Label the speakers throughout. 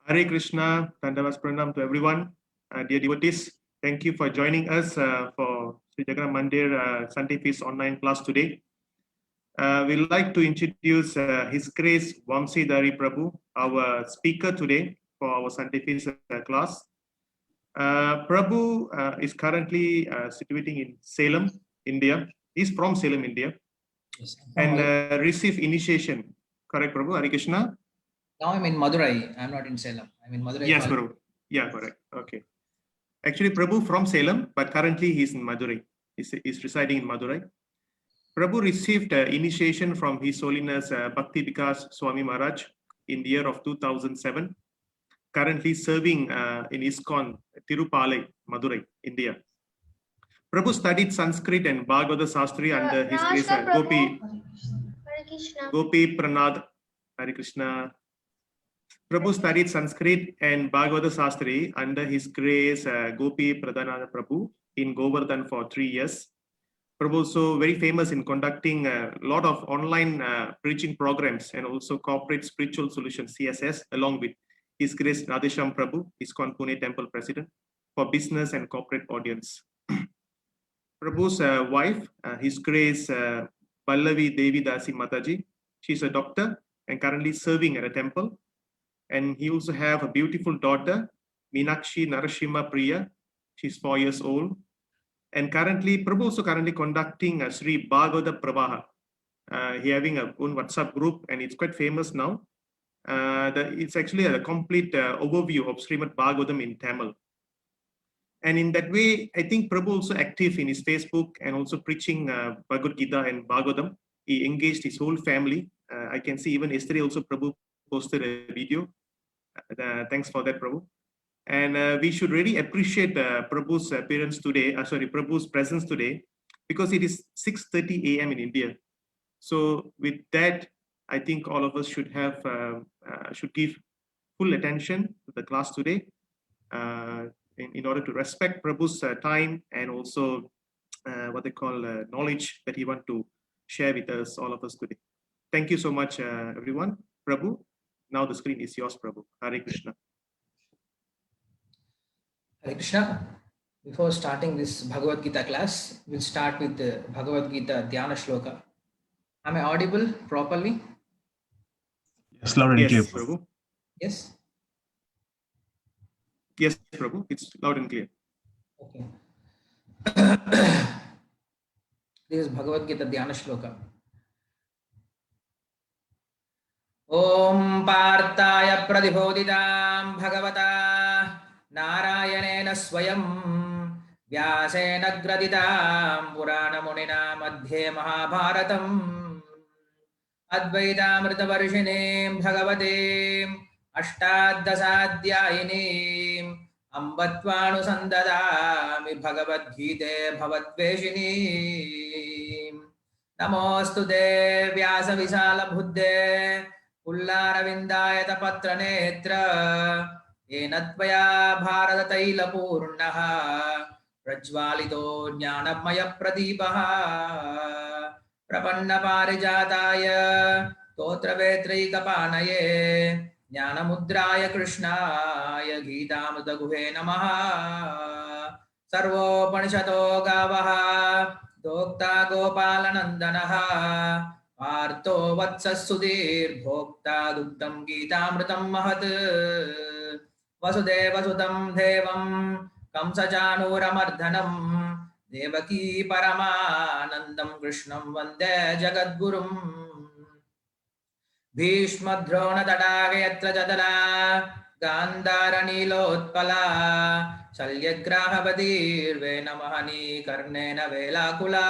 Speaker 1: Hare Krishna, Dandavas Pranam to everyone. Dear devotees, thank you for joining us for Sri Jagannath Mandir Sunday Feast online class today. We'd like to introduce His Grace Vamsidhari Prabhu, our speaker today for our Sunday Feast class. Prabhu is currently situating in Salem, India. He's from Salem, India.
Speaker 2: Yes,
Speaker 1: and received initiation. Correct, Prabhu? Hare Krishna?
Speaker 2: Now I'm in Madurai. I'm not in Salem. I'm in Madurai.
Speaker 1: Yes, Prabhu. Yeah, correct. Okay. Actually, Prabhu from Salem, but currently he's in Madurai. He's residing in Madurai. Prabhu received initiation from His Holiness Bhakti Vikas Swami Maharaj in the year of 2007. Currently serving in ISKCON, Tirupalai, Madurai, India. Prabhu studied Sanskrit and Bhagavad Sastri under His Grace Gopi Pranad. Hare Krishna. Prabhu studied Sanskrit and Bhagavad Sastri under His Grace Gopi Pradhananda Prabhu in Govardhan for 3 years. Prabhu also very famous in conducting a lot of online preaching programs and also corporate spiritual solutions CSS along with His Grace Radhesham Prabhu, ISKCON Pune Temple President for business and corporate audience. Prabhu's wife, His Grace Pallavi Devi Dasi Mataji, she's a doctor and currently serving at a temple. And he also have a beautiful daughter, Meenakshi Narashima Priya. She's 4 years old. And currently, Prabhu also currently conducting a Sri Bhagavata Pravaha. He having a own WhatsApp group and it's quite famous now. It's actually a complete overview of Srimad Bhagavatam in Tamil. And in that way, I think Prabhu also active in his Facebook and also preaching Bhagavad Gita and Bhagavatam. He engaged his whole family. I can see even yesterday also Prabhu posted a video. Thanks for that, Prabhu. And we should really appreciate Prabhu's appearance today, Prabhu's presence today, because it is 6:30 a.m. in India. So with that, I think all of us should have should give full attention to the class today in order to respect Prabhu's time and also what they call knowledge that he want to share with us, all of us today. Thank you so much, everyone. Prabhu, now the screen is yours, Prabhu. Hare Krishna.
Speaker 2: Hare Krishna. Before starting this Bhagavad Gita class, we'll start with the Bhagavad Gita Dhyana Shloka. Am I audible properly?
Speaker 3: Yes, loud and clear.
Speaker 1: Prabhu.
Speaker 2: Yes?
Speaker 1: Yes, Prabhu. It's loud and clear.
Speaker 2: Okay. This is Bhagavad Gita Dhyana Shloka. Om Partaya Pradibodhitam Bhagavata Narayanena Swayam Vyasena Graditam Purana Munina Madhye Mahabharatam Advaitamrita Varshinim Bhagavatim Ashtadasadhyayinim Ambatvanu Sandadami Bhagavad Gita Bhavatveshinim Namostu te Vyasa Visala Buddhe Ullara Patra Netra Enatvaya Bharata Taila Purnaha Prajvalito Jnanamaya Pradipaha Prapanna Parijataya Totra Vetrika Panaye Jnanamudraya Krishnaya Gītāmrita Guhe Namaha Sarvopanishato Gavaha Dokta Gopalanandanaha Arto Vatsas Sudhir Bhokta Duktam Gītāmritam Mahat Vasudeva Sudam Devam Kamsajanuramardanam Devaki Paramanandam Krishnam Vande Jagadgurum Bhishma Drona Tadagayatra Jadala Gandhara Nilotpala Shalyagrahabadir Venamahani Karnena Velakula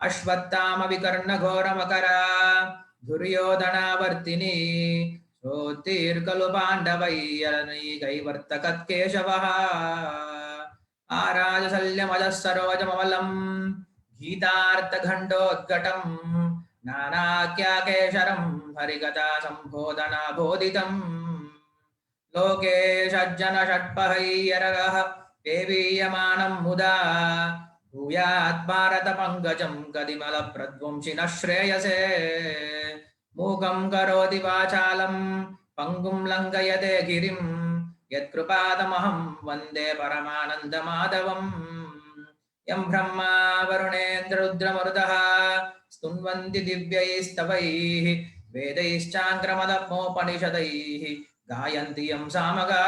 Speaker 2: Ashvattama Vikarna Ghora Makara Duryodhana Vartini Shrotir Kalupandavai Alani Gaivartakat Keshavaha Araja Salyamajas Sarojamavalam Gītārtha Ghandodgatam Nanakya Kesharam Harigata Sambhodana Bodhitam Loke Shajjana Shatpahayaragaha Deviyamanam Muda Bhuyat Bharata Pankajam Kadimala Pradvamshina Shreyase Mukam Karoti Vachalam Pangum langayate girim yatkrupadamaham vande paramanandamadavam yam brahma varunendra rudramarudaha stunvanti divyaistavaihi vedaischankramadapmopanishadaihi gayanti yam samaga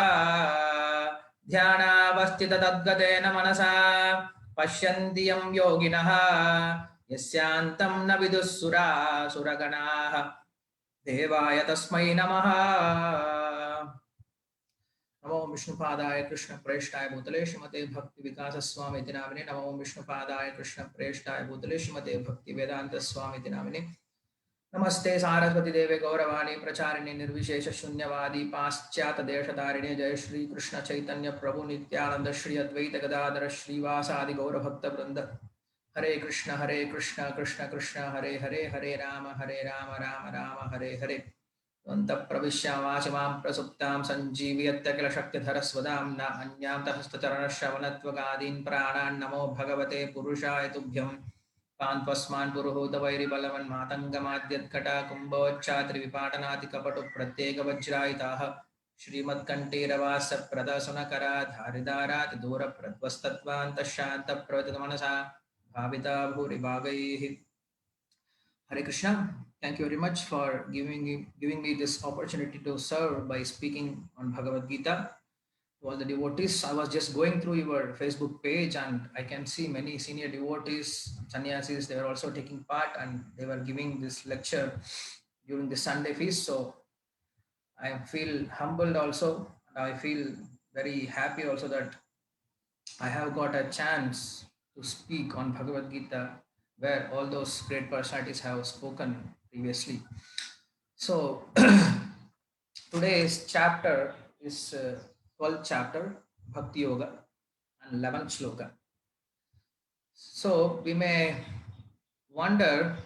Speaker 2: dhyānavastita tadgatena manasa pashyanti yam yoginaha yasyantam na vidussura suraganaha devaya tasmai namaha. Namo Vishnupadaya Krishna Preshtaya Bhutale Shrimate Bhakti Vikasa Swami Iti Namine. Namo Vishnupadaya Krishna Preshtaya Bhutale Shrimate Bhakti Vedanta Swami Iti Namine. Namaste Saraswati Deve Gauravani Pracharini Nirvishesha Shunyavadi Paschyata Deshatarine Jai Shri Krishna Chaitanya Prabhu Nityananda Shri Advaita Gadadhara Shri Vasadi Gaura Bhakta Vrinda. Hare Krishna Krishna Krishna Hare Hare Hare Rama Rama Rama Hare Hare. Vanta pravishyamāsimāṁ prasuptāṁ sanjīviyatya kila shakti-dhara-svadāṁna anyāṁ tahastacharana-shravanatvagadīn prāణāन् namo bhagavate purushāya tubhyam pāntvasmān puruhūtavairibalavan mātangamādyat-kata kumbhavacchātri-vipātanāti kapatu pratyeka vajrāyitāha śrīmad-kanṭīravāsa pradasana-kara dhāridhārāti dūra pradvastattvāntah śāntah pravititamanasa bhavita bhūri-bhagaihi. Hare Krishna. Thank you very much for giving me this opportunity to serve by speaking on Bhagavad Gita. To all the devotees, I was just going through your Facebook page and I can see many senior devotees, sannyasis, they were also taking part and they were giving this lecture during the Sunday feast. So I feel humbled also, and I feel very happy also that I have got a chance to speak on Bhagavad Gita where all those great personalities have spoken previously. So today's chapter is 12th chapter, Bhakti Yoga, and 11th shloka. So we may wonder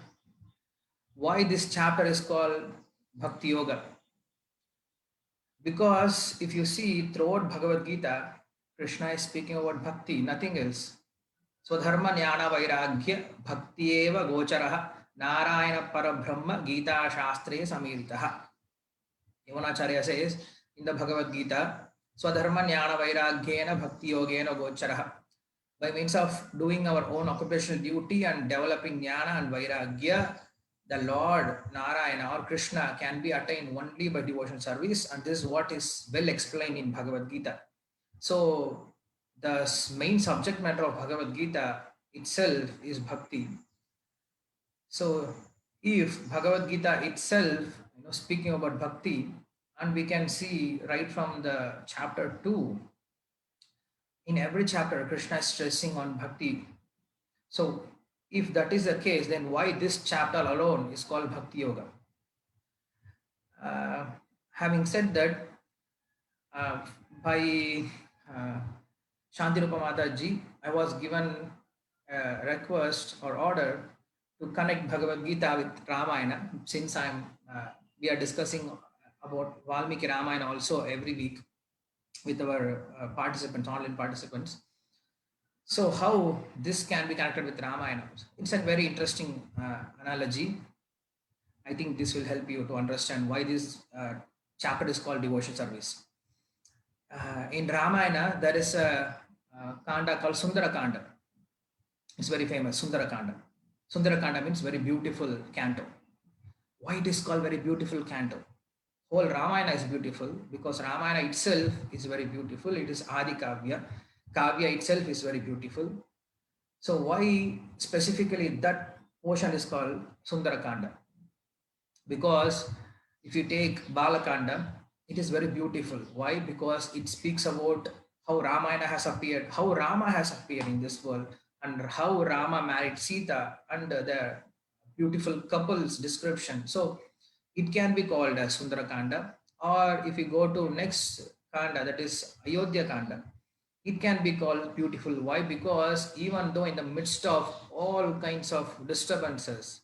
Speaker 2: why this chapter is called Bhakti Yoga. Because if you see throughout Bhagavad Gita, Krishna is speaking about bhakti, nothing else. Swadharma jnana vairagya bhakti eva gocharaha Narayana Parabrahma Gita Shastre Samiritaḥ. Yamunacharya says in the Bhagavad Gita, Swadharma Jnana Vairagyena Bhakti Yogena Gocharaha. By means of doing our own occupational duty and developing jnana and vairagya, the Lord Narayana or Krishna can be attained only by devotional service, and this is what is well explained in Bhagavad Gita. So the main subject matter of Bhagavad Gita itself is bhakti. So if Bhagavad Gita itself, speaking about bhakti, and we can see right from the chapter 2, in every chapter Krishna is stressing on bhakti. So if that is the case, then why this chapter alone is called Bhakti Yoga? Having said that, by Shantirupa Mataji, I was given a request or order to connect Bhagavad Gita with Ramayana, since we are discussing about Valmiki Ramayana also every week with our participants, online participants. So how this can be connected with Ramayana? It's a very interesting analogy. I think this will help you to understand why this chapter is called devotion service. In Ramayana, there is a kanda called Sundara Kanda. It's very famous, Sundara Kanda. Sundara Kanda means very beautiful canto. Why it is called very beautiful canto? Whole Ramayana is beautiful because Ramayana itself is very beautiful. It is Adi Kavya. Kavya itself is very beautiful. So why specifically that portion is called Sundara Kanda? Because if you take Balakanda, it is very beautiful. Why? Because it speaks about how Ramayana has appeared, how Rama has appeared in this world, and how Rama married Sita, and the beautiful couple's description. So it can be called as Sundara Kanda. Or if you go to next Kanda, that is Ayodhya Kanda, it can be called beautiful. Why? Because even though in the midst of all kinds of disturbances,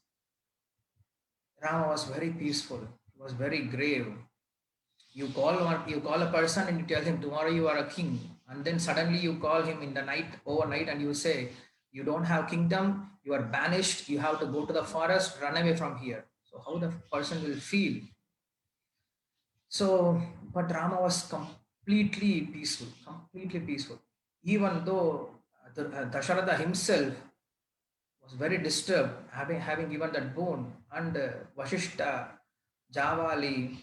Speaker 2: Rama was very peaceful, he was very grave. You call a person and you tell him tomorrow you are a king, and then suddenly you call him in the night, overnight, and you say you don't have kingdom, you are banished, you have to go to the forest, run away from here. So how the person will feel? So, but Rama was completely peaceful, completely peaceful. Even though Dasharatha himself was very disturbed, having given that boon, and Vashishta, Javali,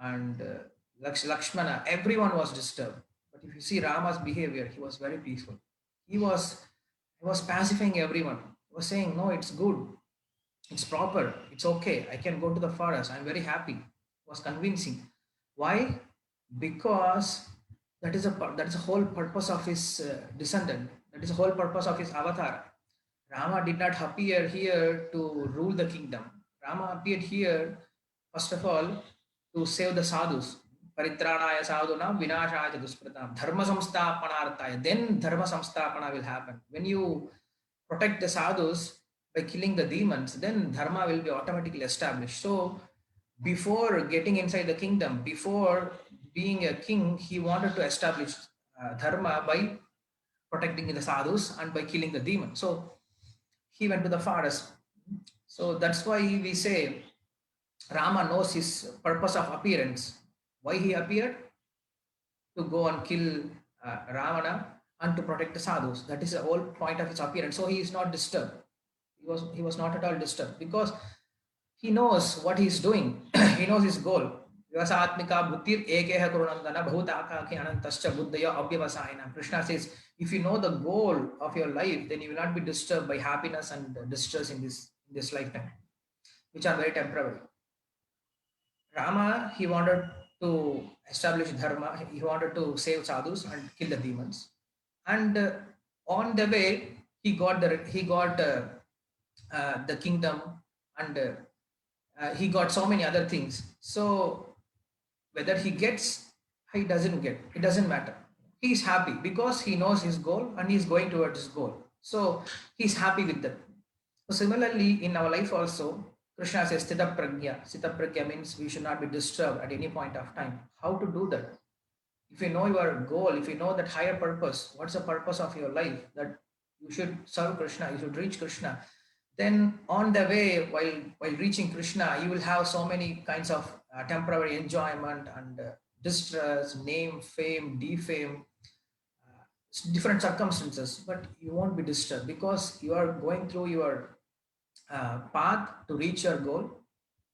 Speaker 2: and Lakshmana, everyone was disturbed. But if you see Rama's behavior, he was very peaceful. He was he was pacifying everyone. He was saying, "No, it's good, it's proper, it's okay. I can go to the forest. I'm very happy." He was convincing. Why? Because that is the whole purpose of his descendant. That is the whole purpose of his avatar. Rama did not appear here to rule the kingdom. Rama appeared here, first of all, to save the sadhus. Paritranaya sadhuna vinashaya duspratam. Dharma samsthapanarthaya. Then dharma samsthapana will happen. When you protect the sadhus by killing the demons, then dharma will be automatically established. So before getting inside the kingdom, before being a king, he wanted to establish dharma by protecting the sadhus and by killing the demons. So he went to the forest. So that's why we say Rama knows his purpose of appearance. Why he appeared? To go and kill Ravana and to protect the sadhus. That is the whole point of his appearance. So he is not disturbed. He was not at all disturbed because he knows what he is doing. He knows his goal. Vyasatmika buddhir ekeha kurunandana bhutakaki anantascha buddhaya avyavasayana. Krishna says, if you know the goal of your life, then you will not be disturbed by happiness and distress in this lifetime, which are very temporary. Rama, he wanted to establish dharma. He wanted to save sadhus and kill the demons. And on the way, he got the kingdom, and he got so many other things. So whether he gets, he doesn't get, it doesn't matter. He's happy because he knows his goal and he's going towards his goal. So he's happy with that. So similarly, in our life also, Krishna says Sthita Prajna. Sthita Prajna means we should not be disturbed at any point of time. How to do that? If you know your goal, if you know that higher purpose, what's the purpose of your life, that you should serve Krishna, you should reach Krishna, then on the way, while reaching Krishna, you will have so many kinds of temporary enjoyment and distress, name, fame, defame, different circumstances, but you won't be disturbed because you are going through your path to reach your goal,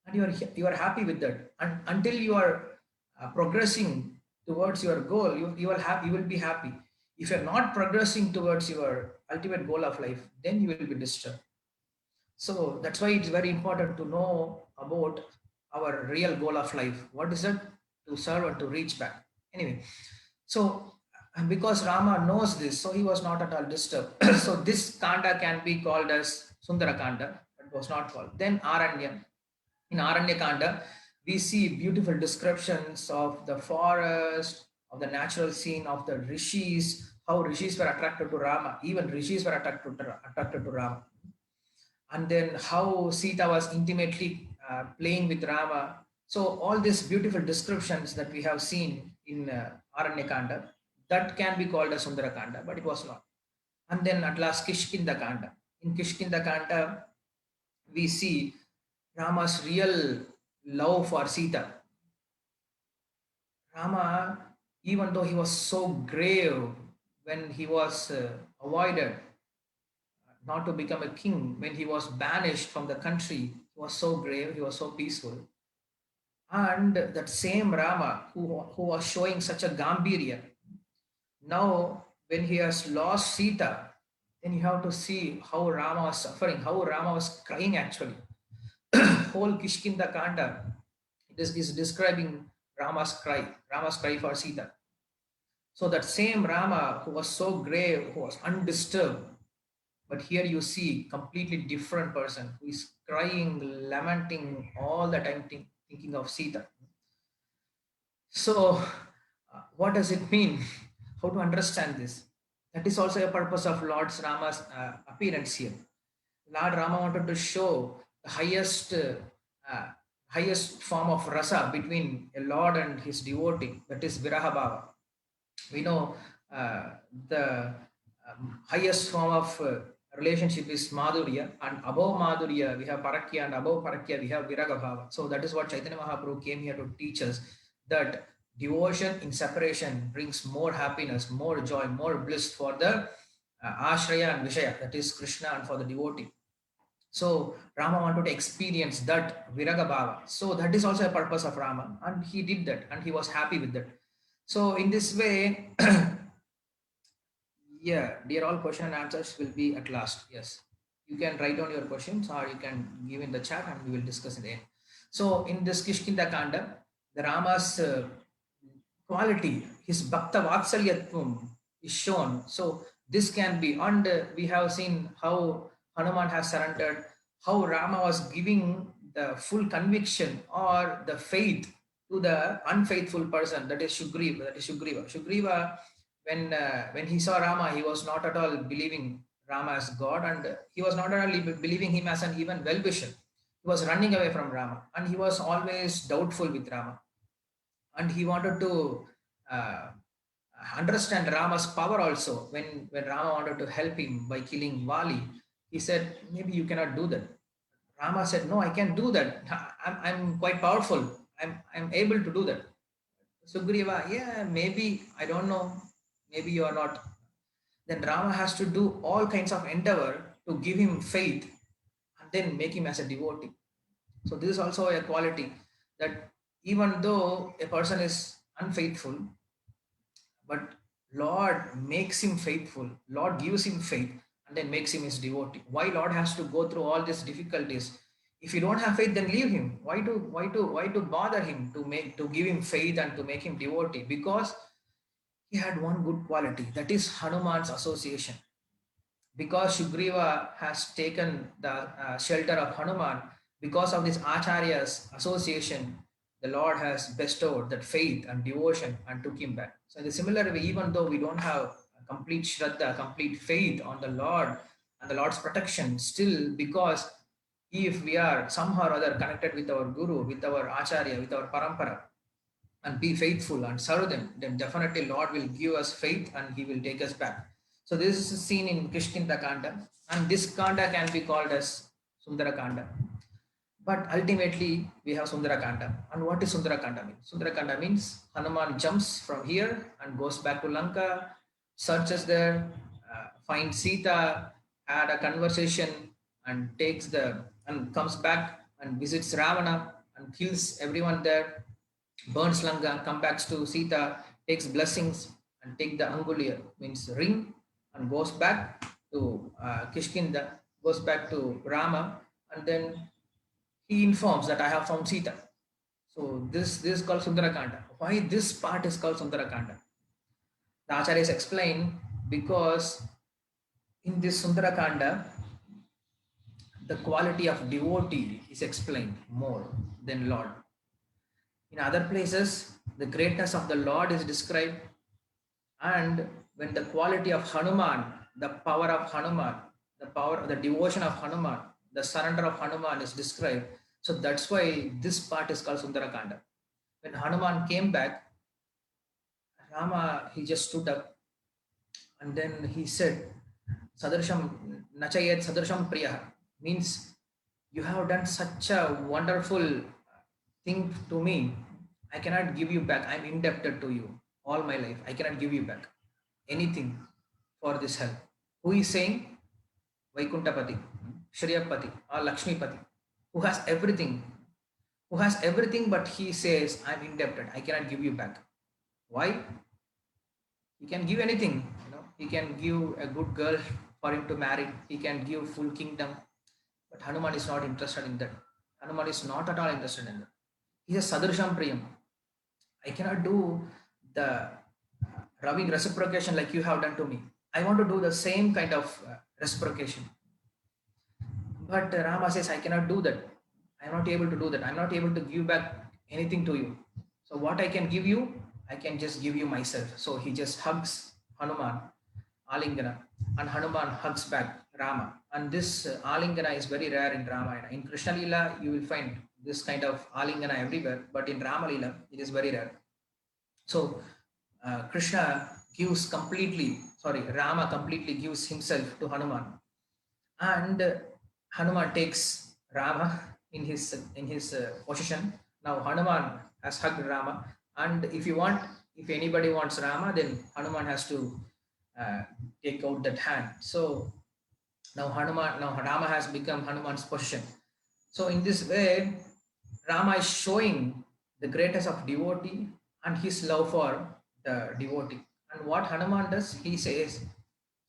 Speaker 2: and you are happy with that. And until you are progressing towards your goal, you will be happy. If you are not progressing towards your ultimate goal of life, then you will be disturbed. So that's why it's very important to know about our real goal of life. What is it? To serve and to reach back. Anyway, so because Rama knows this, so he was not at all disturbed. So this kanda can be called as Sundara Kanda. It was not called. Then Aranya. In Aranya Kanda, we see beautiful descriptions of the forest, of the natural scene, of the rishis, how rishis were attracted to Rama. Even rishis were attracted to Rama. And then how Sita was intimately playing with Rama. So all these beautiful descriptions that we have seen in Aranyakanda, that can be called as Sundarakanda, but it was not. And then at last Kishkindakanda. In Kishkindakanda, we see Rama's real love for Sita. Rama, even though he was so grave when he was avoided not to become a king, when he was banished from the country, he was so grave, he was so peaceful. And that same Rama who was showing such a Gambhirya, now when he has lost Sita, then you have to see how Rama was suffering, how Rama was crying actually. Whole Kishkinda Kanda is describing Rama's cry for Sita. So that same Rama who was so grave, who was undisturbed, but here you see completely different person who is crying, lamenting all the time, thinking of Sita. So what does it mean? How to understand this? That is also a purpose of Lord Rama's appearance here. Lord Rama wanted to show the highest form of rasa between a Lord and his devotee, that is Viraha Bhava. We know the highest form of relationship is Madhurya, and above Madhurya we have Parakya, and above Parakya we have Viraga Bhava. So that is what Chaitanya Mahaprabhu came here to teach us, that devotion in separation brings more happiness, more joy, more bliss for the Ashraya and Vishaya, that is Krishna, and for the devotee. So Rama wanted to experience that Viraga Bhava. So that is also a purpose of Rama, and he did that, and he was happy with that. So in this way, yeah, dear, all question and answers will be at last. Yes, you can write down your questions or you can give in the chat and we will discuss in the end. So in this Kishkinda Kanda, the Rama's quality, his Bhakta Vatsalyatvam is shown. So this can be, and we have seen how Hanuman has surrendered, how Rama was giving the full conviction or the faith to the unfaithful person, that is Shugriva. Shugriva, when he saw Rama, he was not at all believing Rama as God, and he was not at all believing him as an even well-wisher. He was running away from Rama, and he was always doubtful with Rama, and he wanted to uh, understand Rama's power also. When Rama wanted to help him by killing Vali, he said, maybe you cannot do that. Rama said, no, I can do that. I'm quite powerful. I'm able to do that. Sugriva, yeah, maybe, I don't know, maybe you are not. Then Rama has to do all kinds of endeavor to give him faith and then make him as a devotee. So this is also a quality, that even though a person is unfaithful, but Lord makes him faithful, Lord gives him faith and then makes him his devotee. Why Lord has to go through all these difficulties? If you don't have faith, then leave him. Why to bother him to give him faith and to make him devotee? Because he had one good quality, that is Hanuman's association. Because Shugriva has taken the shelter of Hanuman, because of this Acharya's association, the Lord has bestowed that faith and devotion and took him back. So in a similar way, even though we don't have a complete Shraddha, complete faith on the Lord and the Lord's protection, still, because if we are somehow or other connected with our Guru, with our Acharya, with our Parampara, and be faithful and serve them, then definitely Lord will give us faith and he will take us back. So this is seen in Kishkinda Kanda, and this Kanda can be called as Sundara Kanda. But ultimately we have Sundara Kanda. And what is Sundara Kanda mean? Sundara Kanda means Hanuman jumps from here and goes back to Lanka, searches there, finds Sita, had a conversation, and comes back and visits Ravana and kills everyone there, burns Lanka, comes back to Sita, takes blessings and take the Angulya, means ring, and goes back to Kishkinda, goes back to Rama, and then he informs that I have found Sita. So this is called Sundarakanda. Why this part is called Sundarakanda? The Acharyas explain, because in this Sundarakanda, the quality of devotee is explained more than Lord. In other places, the greatness of the Lord is described, and when the quality of Hanuman, the power of Hanuman, the devotion of Hanuman, the surrender of Hanuman is described. So that's why this part is called Sundarakanda. When Hanuman came back, Rama, he just stood up and then he said, Sadarsham Nachayet Sadarsham Priya, means you have done such a wonderful thing to me. I cannot give you back. I'm indebted to you all my life. I cannot give you back anything for this help. Who is saying? Vaikuntapati, Shriyapati, or Lakshmipati, who has everything, but he says, I'm indebted. I cannot give you back. Why? He can give anything. He can give a good girl for him to marry. He can give full kingdom. But Hanuman is not interested in that. Hanuman is not at all interested in that. He says, Sadarsham Priyam. I cannot do the loving reciprocation like you have done to me. I want to do the same kind of reciprocation. But Rama says, I cannot do that. I am not able to do that. I am not able to give back anything to you. So what I can give you, I can just give you myself. So he just hugs Hanuman, Alingana, and Hanuman hugs back Rama. And this Alingana is very rare in Ramayana. In Krishna Lila, you will find this kind of Alingana everywhere, but in Rama Lila, it is very rare. So Rama completely gives himself to Hanuman, and Hanuman takes Rama in his position. Now Hanuman has hugged Rama, And if anybody wants Rama, then Hanuman has to take out that hand. So now Rama has become Hanuman's possession. So in this way, Rama is showing the greatness of devotee and his love for the devotee. And what Hanuman does, he says,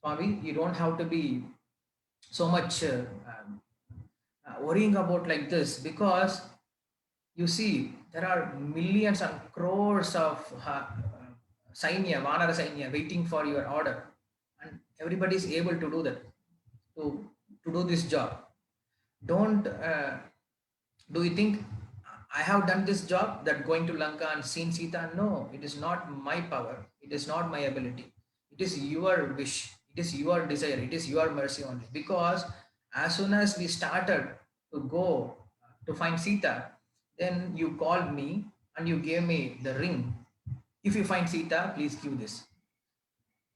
Speaker 2: Swami, you don't have to be so much worrying about like this, because you see there are millions and crores of Sainya, Vanara Sainya waiting for your order, and everybody is able to do that, to do this job. Don't do you think I have done this job, that going to Lanka and seen Sita? No, it is not my power, it is not my ability, it is your wish, it is your desire, it is your mercy only. Because as soon as we started to go to find Sita, then you called me and you gave me the ring. If you find Sita, please give this.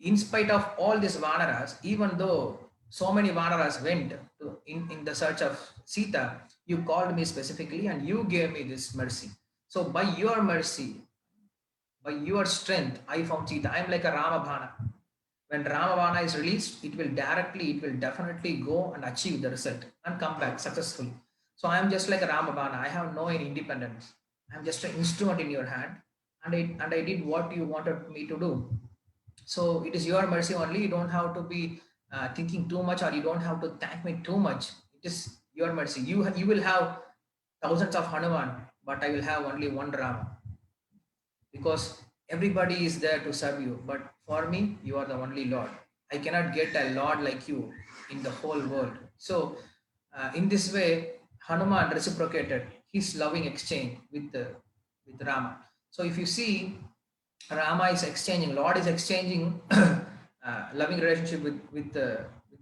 Speaker 2: In spite of all these Vanaras, even though so many Vanaras went in the search of Sita, you called me specifically and you gave me this mercy. So by your mercy, by your strength, I found Sita. I am like a Ramabhana. When Ramabhana is released, it will definitely go and achieve the result and come back successfully. So I am just like a Ramabhana. I have no independence. I am just an instrument in your hand, and I did what you wanted me to do. So it is your mercy only. You don't have to be thinking too much, or you don't have to thank me too much. It is your mercy. You will have thousands of Hanuman, but I will have only one Rama, because everybody is there to serve you. But for me, you are the only Lord. I cannot get a Lord like you in the whole world. So in this way, Hanuman reciprocated his loving exchange with Rama. So if you see, Rama is exchanging, Lord is exchanging loving relationship with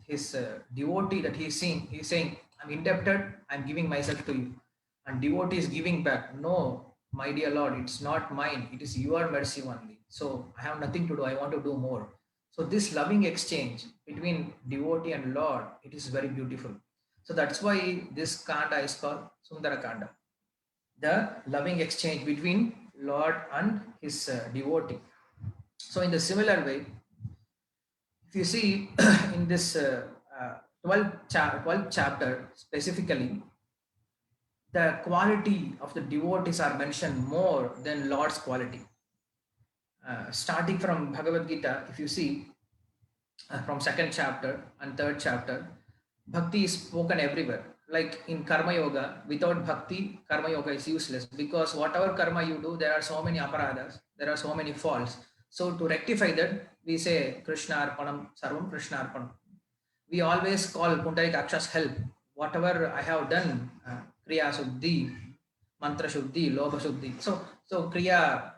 Speaker 2: his devotee that he is seeing. He is saying, I'm indebted, I'm giving myself to you. And devotee is giving back. No, my dear Lord, it's not mine, it is your mercy only. So I have nothing to do, I want to do more. So this loving exchange between devotee and Lord, it is very beautiful. So that's why this Kanda is called Sundara Kanda, the loving exchange between Lord and his devotee. So in the similar way, if you see in this 12th chapter specifically, the quality of the devotees are mentioned more than Lord's quality. Starting from Bhagavad Gita, if you see from 2nd chapter and 3rd chapter, bhakti is spoken everywhere. Like in Karma Yoga, without bhakti, Karma Yoga is useless, because whatever karma you do, there are so many aparadhas, there are so many faults. So to rectify that, we say Krishna Arpanam, Sarvam Krishna Arpanam. We always call Pundarikaksha's help. Whatever I have done, Kriya Shuddhi, Mantra Shuddhi, Lobha Shuddhi. So Kriya,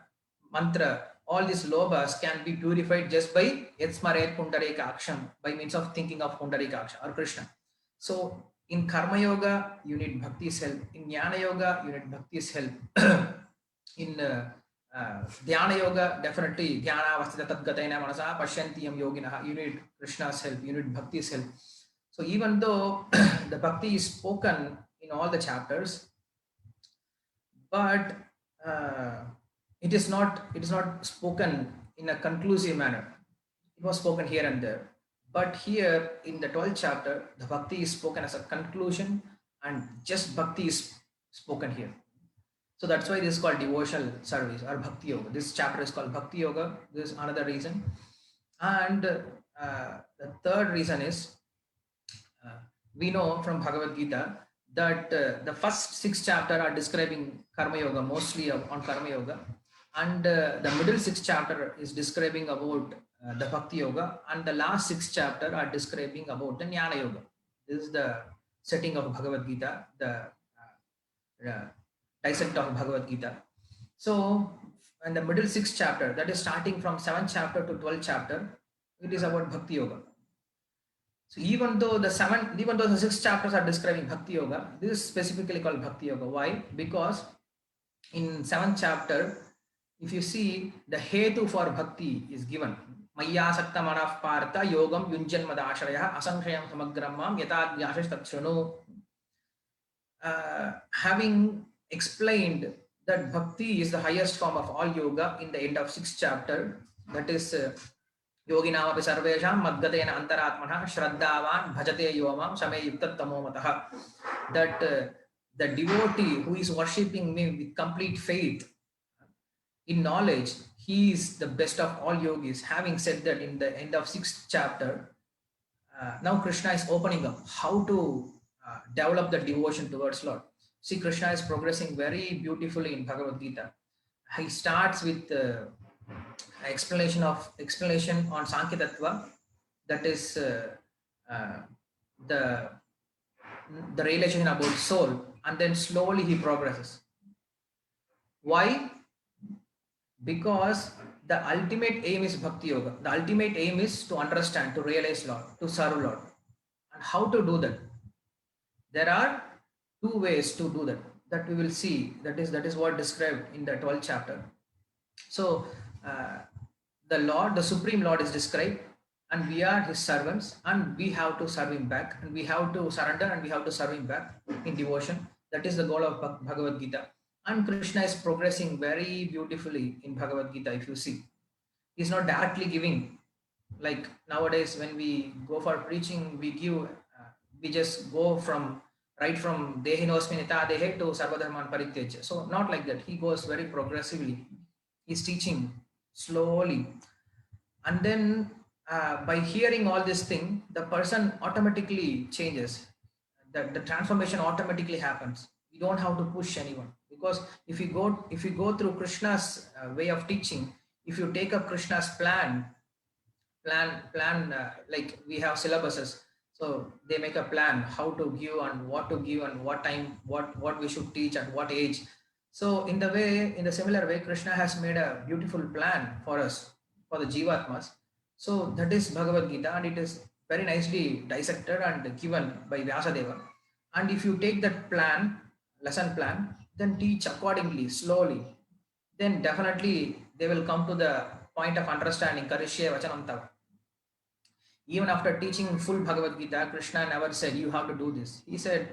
Speaker 2: Mantra, all these lobhas can be purified just by Yatsmaret Pundarikaksham, by means of thinking of Pundarikaksha or Krishna. So in Karma Yoga, you need Bhakti's help. In Jnana Yoga, you need Bhakti's help. In Dhyana Yoga, definitely Dhyana Vastita Tadgatena Manasa Pashyantiyam Yoginaha, you need Krishna's help, you need Bhakti's help. So even though the Bhakti is spoken in all the chapters, but it is not spoken in a conclusive manner. It was spoken here and there. But here in the 12th chapter, the Bhakti is spoken as a conclusion, and just Bhakti is spoken here. So that's why this is called devotional service or Bhakti Yoga. This chapter is called Bhakti Yoga. This is another reason. And the third reason is, we know from Bhagavad Gita that the first 6 chapters are describing Karma Yoga, mostly on Karma Yoga. And the middle 6 chapter is describing about the Bhakti Yoga. And the last 6 chapters are describing about the Jnana Yoga. This is the setting of Bhagavad Gita, the dissect of Bhagavad Gita. So, in the middle 6th chapter, that is starting from 7th chapter to 12th chapter, it is about Bhakti Yoga. So, even though the 6 chapters are describing Bhakti Yoga, this is specifically called Bhakti Yoga. Why? Because in 7th chapter, if you see, the hetu for Bhakti is given. Āśakto manah partha yogam yunjan madāśrayah asaṅśayam samagrammam yatātmavān. Having explained that bhakti is the highest form of all yoga in the end of 6th chapter. That is yoginam api sarvesham madgatena antaratmana shraddhavan bhajate yomam same yuktatamo matah. That the devotee who is worshipping me with complete faith in knowledge, he is the best of all yogis. Having said that, in the end of 6th chapter, now Krishna is opening up how to develop the devotion towards Lord. See, Krishna is progressing very beautifully in Bhagavad Gita. He starts with explanation on Sankhya Tattva, that is the realization about soul, and then slowly he progresses. Why? Because the ultimate aim is Bhakti Yoga. The ultimate aim is to understand, to realize Lord, to serve Lord. And how to do that? There are two ways to do that. That we will see. That is what described in the 12th chapter. So the Lord, the Supreme Lord, is described, and we are His servants, and we have to serve Him back, and we have to surrender, and we have to serve Him back in devotion. That is the goal of Bhagavad Gita. And Krishna is progressing very beautifully in Bhagavad Gita. If you see, He's not directly giving, like nowadays when we go for preaching, we just go right from dehinosmi nitadehe to sarva-dharman parityajya. So not like that. He goes very progressively. He's teaching slowly, and then by hearing all this thing, the person automatically changes. The transformation automatically happens. You don't have to push anyone, because if you go through Krishna's way of teaching, if you take up Krishna's plan, like we have syllabuses, so they make a plan how to give and what to give and what time, what we should teach at what age. So in the similar way, Krishna has made a beautiful plan for us, for the jivatmas. So that is Bhagavad Gita, and it is very nicely dissected and given by Vyasadeva. And if you take that plan, lesson plan, then teach accordingly, slowly, then definitely they will come to the point of understanding. Karishye vachanam tav. Even after teaching full Bhagavad Gita, Krishna never said you have to do this. He said,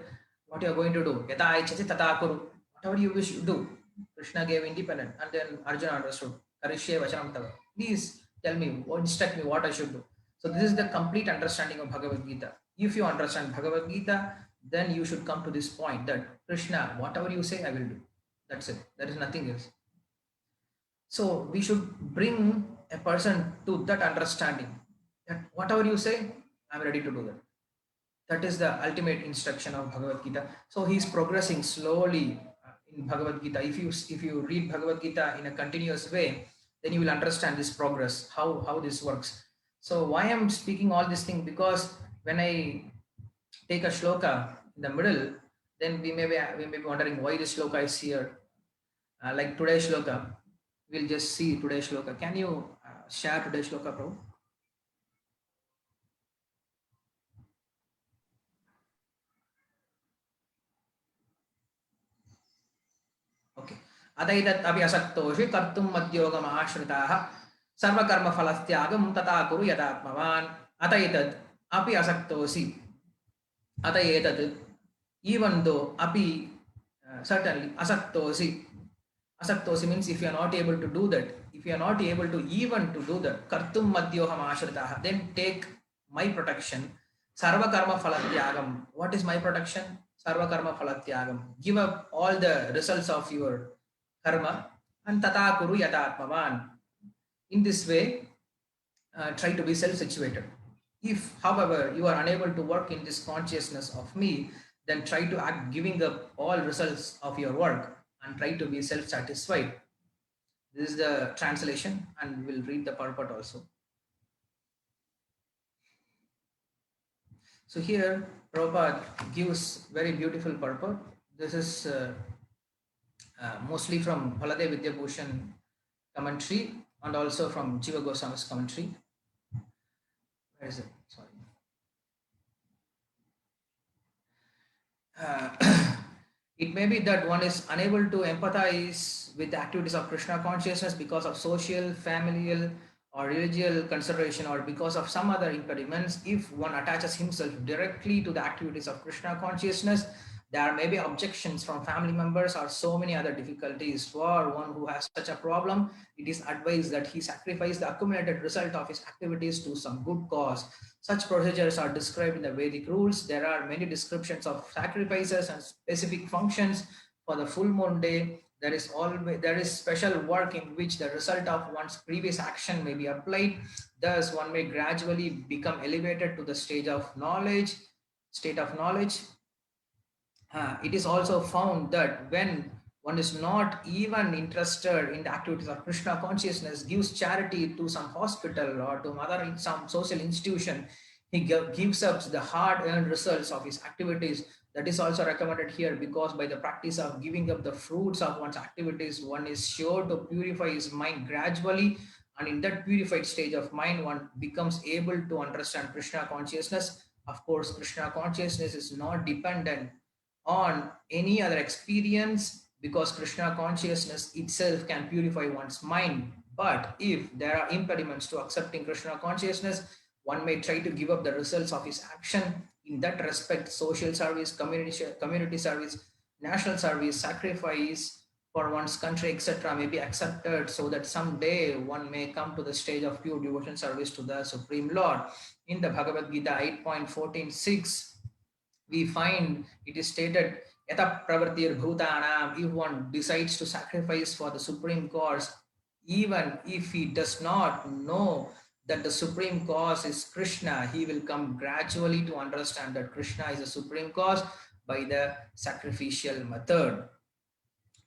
Speaker 2: what you are going to do, yatātmavān, kuru. Whatever you wish to do. Krishna gave independent, and then Arjuna understood. Karishye vachanam tav. Please tell me, instruct me what I should do. So this is the complete understanding of Bhagavad Gita. If you understand Bhagavad Gita, then you should come to this point that Krishna, whatever you say, I will do. That's it. There is nothing else. So we should bring a person to that understanding that whatever you say, I'm ready to do that. That is the ultimate instruction of Bhagavad Gita. So he is progressing slowly in Bhagavad Gita. If you read Bhagavad Gita in a continuous way, then you will understand this progress, how this works. So why I'm speaking all this thing, because when I take a shloka in the middle, then we may be wondering why this shloka is here. Like today's shloka, we'll just see today's shloka. Can you share today's shloka, Prabhu? Okay. Athaitad api aśakto kartuṁ mad-yogam āśritaḥ sarva-karma-phala-tyāgaṁ tataḥ kuru yatātmavān. Athaitad api aśaktosi. Athaitad, even though, api, certainly, aśaktosi. Aśaktosi means if you are not able to do that, if you are not able to even to do that, kartuṁ mad-yogam aśritaḥ, then take my protection. Sarva-karma-phala-tyāgaṁ. What is my protection? Sarva-karma-phala-tyāgaṁ. Give up all the results of your karma, and tataḥ kuru yatātmavān. In this way, try to be self-situated. If, however, you are unable to work in this consciousness of me, then try to act giving up all results of your work and try to be self-satisfied. This is the translation, and we'll read the purport also. So here, Prabhupada gives very beautiful purport. This is mostly from Baladev Vidyabhushan commentary and also from Jiva Goswami's commentary. Where is it? Sorry. It may be that one is unable to empathize with the activities of Krishna consciousness because of social, familial, or religious consideration, or because of some other impediments. If one attaches himself directly to the activities of Krishna consciousness, there may be objections from family members or so many other difficulties. For one who has such a problem, it is advised that he sacrifice the accumulated result of his activities to some good cause. Such procedures are described in the Vedic rules. There are many descriptions of sacrifices and specific functions. For the full moon day, there is special work in which the result of one's previous action may be applied. Thus, one may gradually become elevated to the state of knowledge. It is also found that when one is not even interested in the activities of Krishna consciousness, gives charity to some hospital or to some social institution, he gives up the hard-earned results of his activities. That is also recommended here, because by the practice of giving up the fruits of one's activities, one is sure to purify his mind gradually, and in that purified stage of mind, one becomes able to understand Krishna consciousness. Of course, Krishna consciousness is not dependent on any other experience, because Krishna consciousness itself can purify one's mind. But if there are impediments to accepting Krishna consciousness, one may try to give up the results of his action. In that respect, social service, community service, national service, sacrifice for one's country, etc., may be accepted, so that someday one may come to the stage of pure devotion service to the Supreme Lord. In the Bhagavad Gita 8.14.6, we find it is stated, Yata pravartir bhutanam, if one decides to sacrifice for the supreme cause, even if he does not know that the supreme cause is Krishna, he will come gradually to understand that Krishna is the supreme cause by the sacrificial method.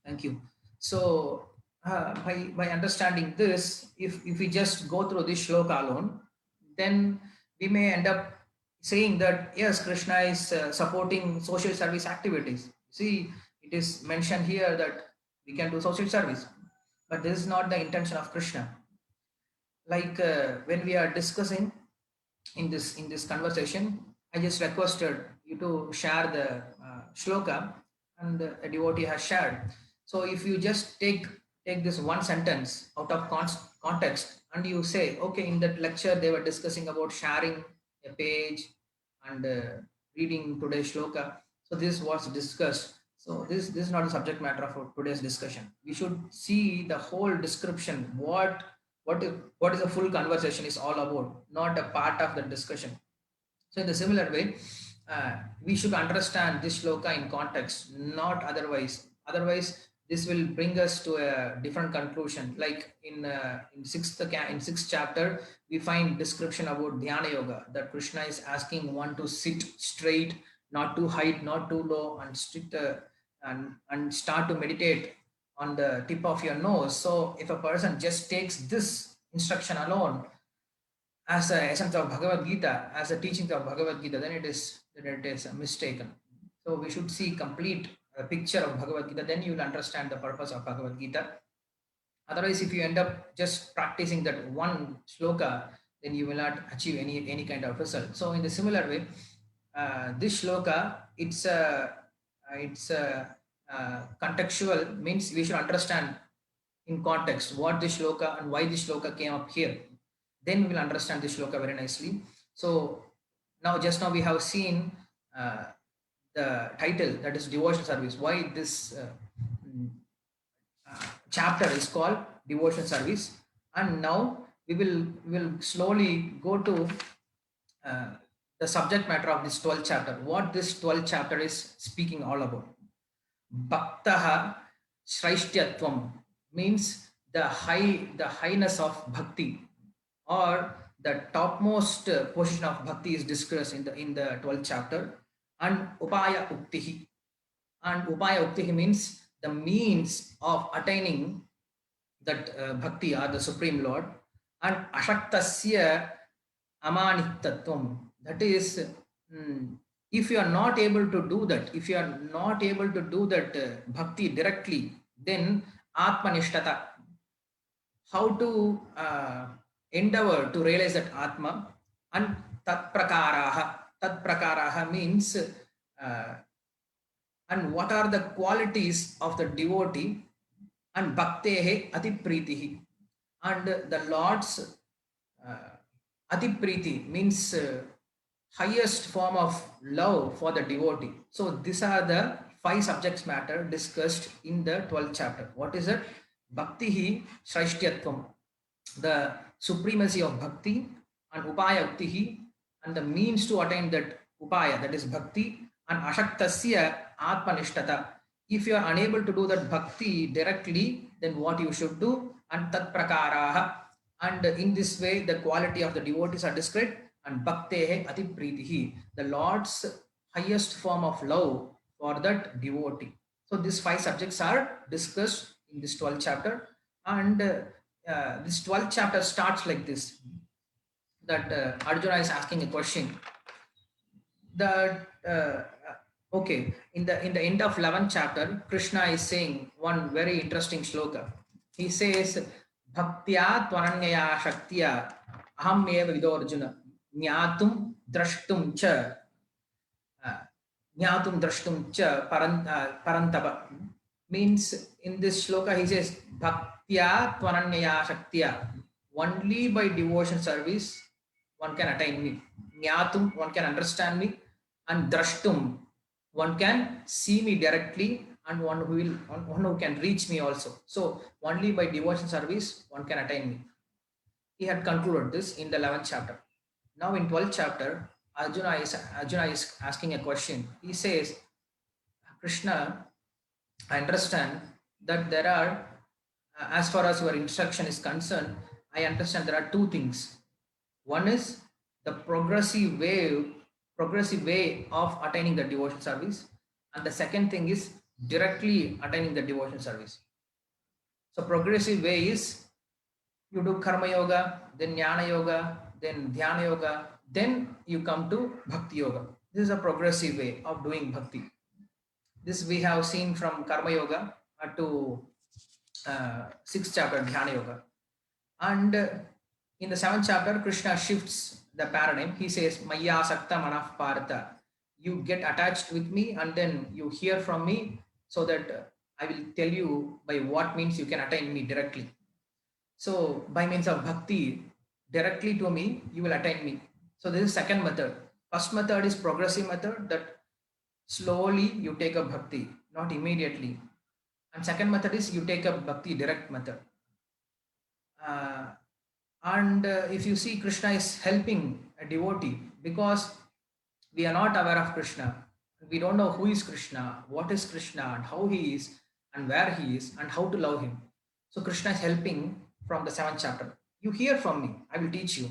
Speaker 2: Thank you. So, by understanding this, if we just go through this shloka alone, then we may end up saying that yes, Krishna is supporting social service activities. See, it is mentioned here that we can do social service, but this is not the intention of Krishna. Like when we are discussing in this conversation, I just requested you to share the shloka, and a devotee has shared. So if you just take this one sentence out of context, and you say, okay, in that lecture they were discussing about sharing a page and reading today's shloka. So this was discussed. So this is not the subject matter of today's discussion. We should see the whole description. What is the full conversation is all about, not a part of the discussion. So in the similar way, we should understand this shloka in context, not otherwise. Otherwise, this will bring us to a different conclusion. Like in sixth chapter, we find description about dhyana yoga, that Krishna is asking one to sit straight, not too high, not too low, and start to meditate on the tip of your nose. So if a person just takes this instruction alone as a essence of Bhagavad Gita, as a teaching of Bhagavad Gita, then it is mistaken. So we should see complete picture of Bhagavad Gita, then you will understand the purpose of Bhagavad Gita. Otherwise, if you end up just practicing that one shloka, then you will not achieve any kind of result. So in the similar way, this shloka, it's contextual, means we should understand in context what this shloka and why this shloka came up here. Then we will understand this shloka very nicely. So just now we have seen the title, that is devotion service. Why this chapter is called devotion service, and now we will slowly go to the subject matter of this 12th chapter. What this 12th chapter is speaking all about. Bhaktaha Shraištyatvam means the highness of bhakti, or the topmost position of bhakti is discussed in the 12th chapter. And upaya uktihi, and upaya uktihi means the means of attaining that bhakti or the Supreme Lord. And aśaktasya amanittatvam, that is, if you are not able to do that, bhakti directly, then atmanishtata, how to endeavor to realize that atma. And Tatprakaraha means and what are the qualities of the devotee. And bhaktehe atipritihi, and the Lord's atipriti means highest form of love for the devotee. So these are the 5 subjects matter discussed in the 12th chapter. What is it? Bhaktihi Shrashtyatvam, the supremacy of bhakti, and upaya uktihi, and the means to attain that upaya, that is bhakti, and aśaktasya atmanishtata. If you are unable to do that bhakti directly, then what you should do, and tat prakaraha. And in this way, the quality of the devotees are described, and bhaktehe atipritihi, the Lord's highest form of love for that devotee. So these 5 subjects are discussed in this 12th chapter, and this 12th chapter starts like this, that Arjuna is asking a question that okay, in the end of 11th chapter, Krishna is saying one very interesting shloka. He says, bhaktya tvananyaya shaktya aham eva vido Arjuna jnatum drashtum cha parantapa. Means in this shloka he says, bhaktya tvananyaya shaktya, only by devotion service one can attain me. Jnatum, one can understand me, and drashtum, one can see me directly, and one who can reach me also. So only by devotion service one can attain me. He had concluded this in the 11th chapter. Now in 12th chapter, Arjuna is asking a question. He says, Krishna, I understand that there are, as far as your instruction is concerned, I understand there are 2 things. One is the progressive way of attaining the devotion service, and the second thing is directly attaining the devotion service. So progressive way is you do karma yoga, then jnana yoga, then dhyana yoga, then you come to bhakti yoga. This is a progressive way of doing bhakti. This we have seen from karma yoga to 6th chapter dhyana yoga. And in the 7th chapter, Krishna shifts the paradigm. He says, Maya sakta manah partha. You get attached with me and then you hear from me, so that I will tell you by what means you can attain me directly. So by means of bhakti, directly to me, you will attain me. So this is second method. First method is progressive method, that slowly you take up bhakti, not immediately. And second method is you take up bhakti direct method. And if you see, Krishna is helping a devotee because we are not aware of Krishna. We don't know who is Krishna, what is Krishna, and how he is, and where he is, and how to love him. So Krishna is helping from the 7th chapter. You hear from me, I will teach you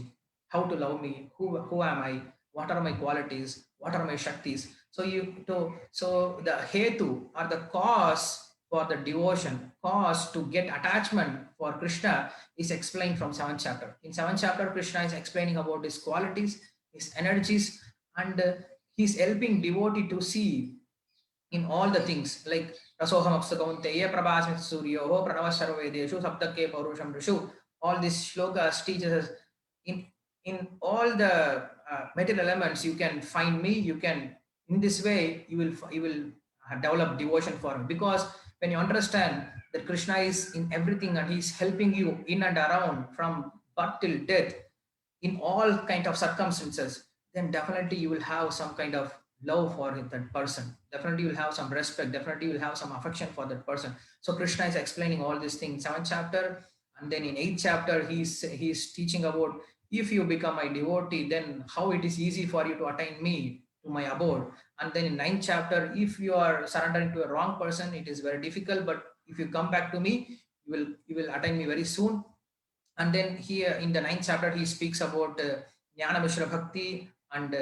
Speaker 2: how to love me, who am I, what are my qualities, what are my shaktis. So the hetu, or the cause for the devotion, cause to get attachment for Krishna, is explained from 7th chapter. In 7th chapter, Krishna is explaining about his qualities, his energies, and he's helping devotee to see in all the things, like rasoham apsakaunteya prabhasmit suryoho pranava sarvedeshu sabdake paurusham rishu. All these shlokas teaches us in all the material elements you can find me. You can, in this way you will develop devotion for him, because when you understand that Krishna is in everything and he's helping you in and around from birth till death in all kind of circumstances, then definitely you will have some kind of love for that person. Definitely you will have some respect. Definitely you will have some affection for that person. So Krishna is explaining all these things in 7th chapter, and then in 8th chapter he's teaching about, if you become my devotee, then how it is easy for you to attain me, to my abode. And then in 9th chapter, if you are surrendering to a wrong person, it is very difficult, but if you come back to me, you will attain me very soon. And then here in the 9th chapter, he speaks about jnana mishra bhakti and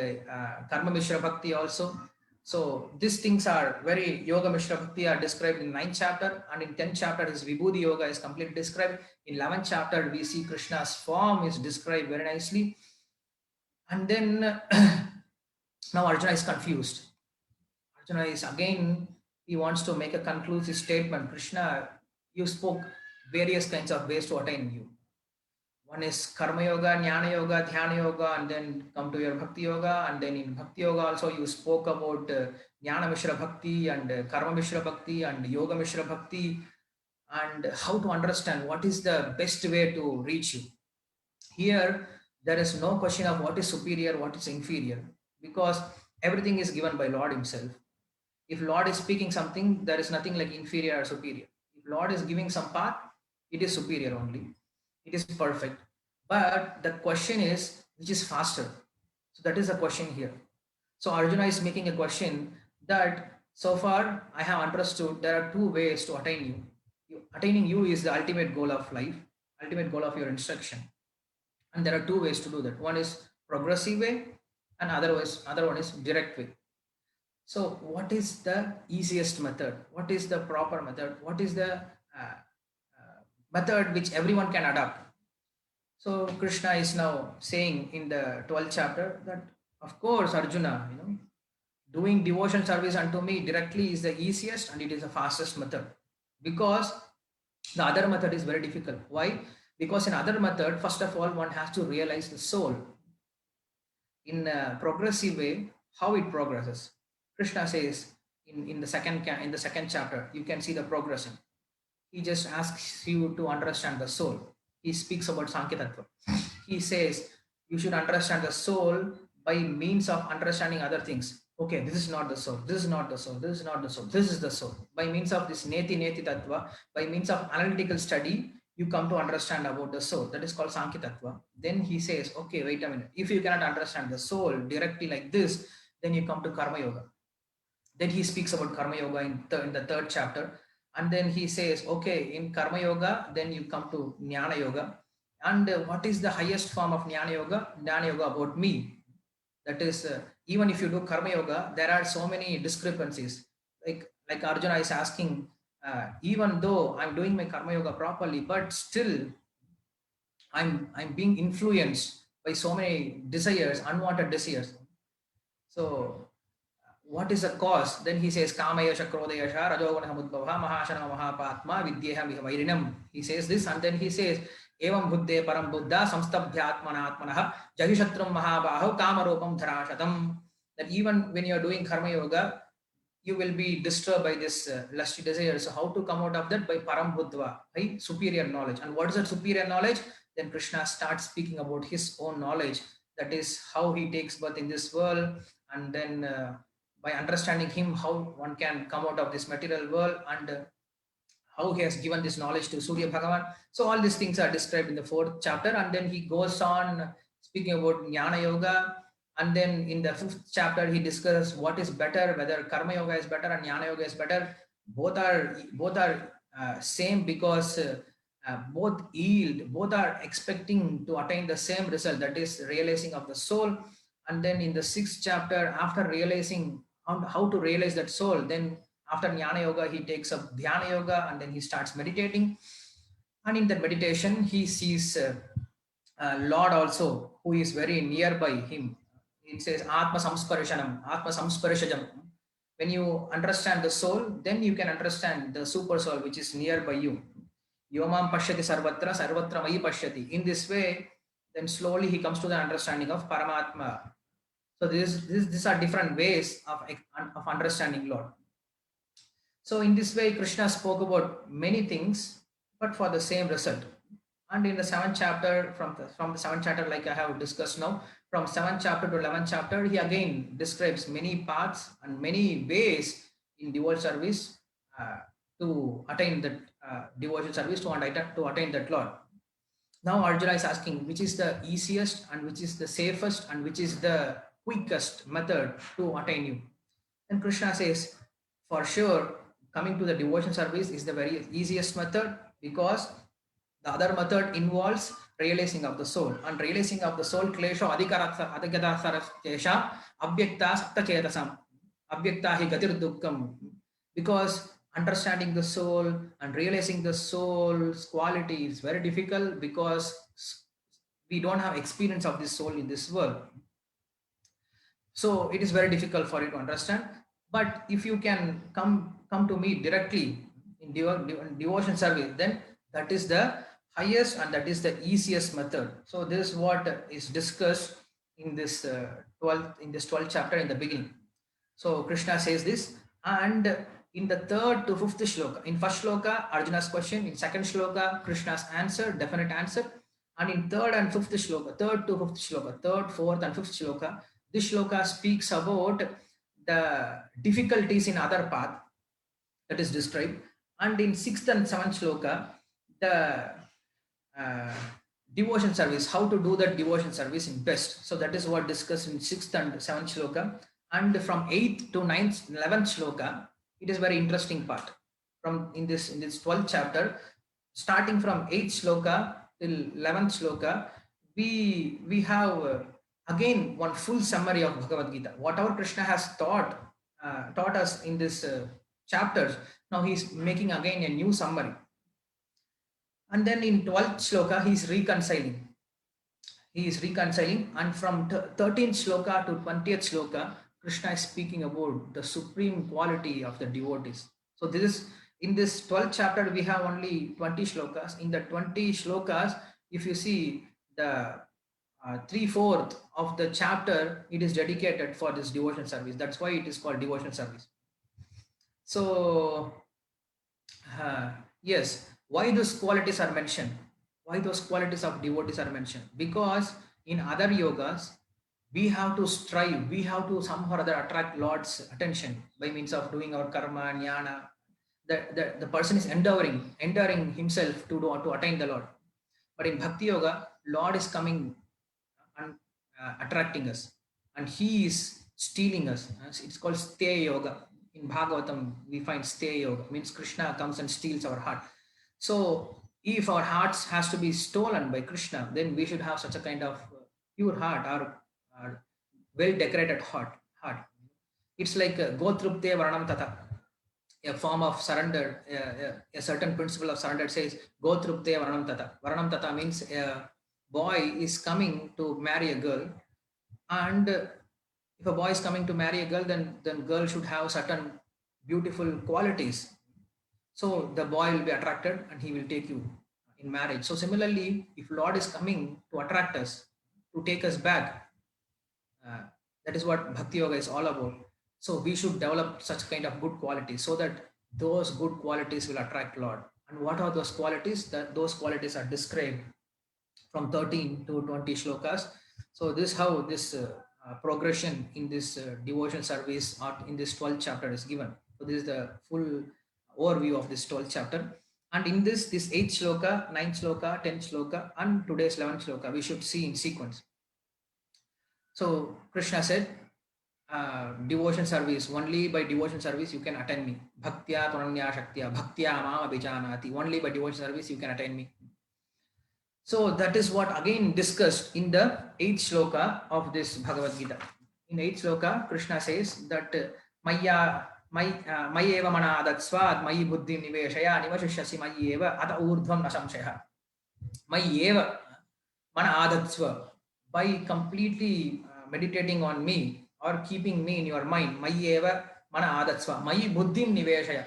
Speaker 2: karma mishra bhakti also. So these things are very, yoga mishra bhakti are described in 9th chapter, and in 10th chapter his vibhuti yoga is completely described. In 11th chapter we see Krishna's form is described very nicely. And then now Arjuna is confused. Arjuna is again, he wants to make a conclusive statement. Krishna, you spoke various kinds of ways to attain you. One is karma yoga, jnana yoga, dhyana yoga, and then come to your bhakti yoga. And then in bhakti yoga also you spoke about jnana mishra bhakti and karma mishra bhakti and yoga mishra bhakti, and how to understand what is the best way to reach you. Here there is no question of what is superior, what is inferior. because everything is given by Lord himself. If Lord is speaking something, there is nothing like inferior or superior. If Lord is giving some path, it is superior only. It is perfect. But the question is, which is faster? So that is the question here. So Arjuna is making a question that so far I have understood there are two ways to attain you. Attaining you is the ultimate goal of life, ultimate goal of your instruction. And there are two ways to do that. One is progressive way and other one is direct way. So what is the easiest method? What is the proper method? What is the method which everyone can adopt? So Krishna is now saying in the 12th chapter that, of course, Arjuna, doing devotion service unto me directly is the easiest and it is the fastest method, because the other method is very difficult. Why? Because in other method, first of all, one has to realize the soul. In a progressive way, how it progresses. Krishna says in the second chapter, you can see the progression. He just asks you to understand the soul. He speaks about Sankhya-tattva. He says you should understand the soul by means of understanding other things. Okay, this is not the soul, this is not the soul, this is not the soul, this is the soul. By means of this neti tattva, by means of analytical study, you come to understand about the soul. That is called Sankhya-tattva. Then he says, okay, wait a minute. If you cannot understand the soul directly like this, then you come to Karma Yoga. Then he speaks about Karma Yoga in the third chapter. And then he says, okay, in Karma Yoga, then you come to Jnana Yoga. And what is the highest form of Jnana Yoga? Jnana Yoga about me. That is, even if you do Karma Yoga, there are so many discrepancies. Like Arjuna is asking, even though I'm doing my Karma Yoga properly, but still I'm being influenced by so many desires, unwanted desires. So what is the cause? Then he says, Kamayasha, Krodayasha, Rajogana Samudbhava, Mahashana, Mahapatma, Vidyeha, Vihavarinam. He says this, and then he says, Evam Buddhe Param Buddha, Samstabhyatmanatmanaha, Jahishatram Mahabaho, Kamarupam Dharashatam. That even when you are doing Karma Yoga, you will be disturbed by this lusty desire. So how to come out of that? By Param Buddha, by superior knowledge. And what is that superior knowledge? Then Krishna starts speaking about his own knowledge. That is how he takes birth in this world, and then by understanding him, how one can come out of this material world, and how he has given this knowledge to Surya Bhagavan. So all these things are described in the 4th chapter, and then he goes on speaking about Jnana Yoga, and then in the 5th chapter he discusses what is better, whether Karma Yoga is better and Jnana Yoga is better. Both are same, because both yield, both are expecting to attain the same result, that is realizing of the soul. And then in the 6th chapter, after realizing how to realize that soul, then after Jnana Yoga, he takes up Dhyana Yoga, and then he starts meditating. And in that meditation, he sees Lord also, who is very nearby him. It says, Atma Samsparishanam, Atma Samsparishajam. When you understand the soul, then you can understand the super soul, which is nearby you. Yomam Pashyati Sarvatra, Sarvatra Mayi Pashyati. In this way, then slowly he comes to the understanding of Paramatma. So these are different ways of understanding Lord. So in this way, Krishna spoke about many things, but for the same result. And in the 7th chapter, from the 7th chapter, like I have discussed now, from 7th chapter to 11th chapter, he again describes many paths and many ways in devotional service to attain that devotional service, to attain that Lord. Now Arjuna is asking, which is the easiest and which is the safest and which is the quickest method to attain you? And Krishna says, for sure, coming to the devotion service is the very easiest method, because the other method involves realizing of the soul. And realizing of the soul, klesho adhikadasarakesha abhyakta sakta chetasam abhyakta hi gatir dukkam. Because understanding the soul and realizing the soul's quality is very difficult, because we don't have experience of this soul in this world. So it is very difficult for you to understand. But if you can come to me directly in devotion service, then that is the highest and that is the easiest method. So this is what is discussed in this 12th chapter in the beginning. So Krishna says this, and in the 3rd to 5th shloka, in 1st shloka, Arjuna's question, in 2nd shloka, Krishna's answer, definite answer, and in 3rd and 5th shloka, 3rd to 5th shloka, 3rd, 4th and 5th shloka, this shloka speaks about the difficulties in other path that is described. And in 6th and 7th shloka, the devotion service, how to do that devotion service in best. So that is what discussed in 6th and 7th shloka. And from 8th to 9th, 11th shloka, it is very interesting part. From in this 12th chapter, starting from 8th shloka till 11th shloka, we have again one full summary of Bhagavad Gita. Whatever Krishna has taught us in this chapters, now he is making again a new summary. And then in 12th shloka, he is reconciling. And from 13th shloka to 20th shloka, Krishna is speaking about the supreme quality of the devotees. So this is in this 12th chapter, we have only 20 shlokas. In the 20 shlokas, if you see the 3/4 of the chapter, it is dedicated for this devotion service. That's why it is called devotion service. So yes, why those qualities are mentioned? Why those qualities of devotees are mentioned? Because in other yogas, we have to strive, we have to somehow or other attract Lord's attention by means of doing our karma, jnana. The person is enduring himself to attain the Lord. But in Bhakti Yoga, Lord is coming and attracting us, and he is stealing us. It's called Stay Yoga. In Bhagavatam, we find Stay Yoga, means Krishna comes and steals our heart. So if our hearts has to be stolen by Krishna, then we should have such a kind of pure heart or well-decorated heart. It's like Gotrupte Varanam Tataḥ, a form of surrender, a certain principle of surrender says Gotrupte Varanam Tataḥ. Varanam Tataḥ means a boy is coming to marry a girl, and if a boy is coming to marry a girl, then girl should have certain beautiful qualities. So the boy will be attracted and he will take you in marriage. So similarly, if Lord is coming to attract us, to take us back, that is what Bhakti Yoga is all about. So we should develop such kind of good qualities so that those good qualities will attract Lord. And what are those qualities? Those qualities are described from 13 to 20 shlokas. So this is how this progression in this devotion service or in this 12th chapter is given. So this is the full overview of this 12th chapter. And in this 8th shloka, 9th shloka, 10th shloka, and today's 11th shloka, we should see in sequence. So Krishna said, devotion service, only by devotion service you can attain me. Bhaktya tunanya shaktya, bhaktya mama vijanati. Only by devotion service you can attain me. So that is what again discussed in the 8th shloka of this Bhagavad Gita. In 8th shloka, Krishna says that mayeva mana adatsvad mayi buddhim niveshaya nivashishyasi mayeva ata urdhvam na samshaya. Mayeva mana adatsva, by completely meditating on me or keeping me in your mind, mayeva mana adatsva, mayi buddhim niveshaya,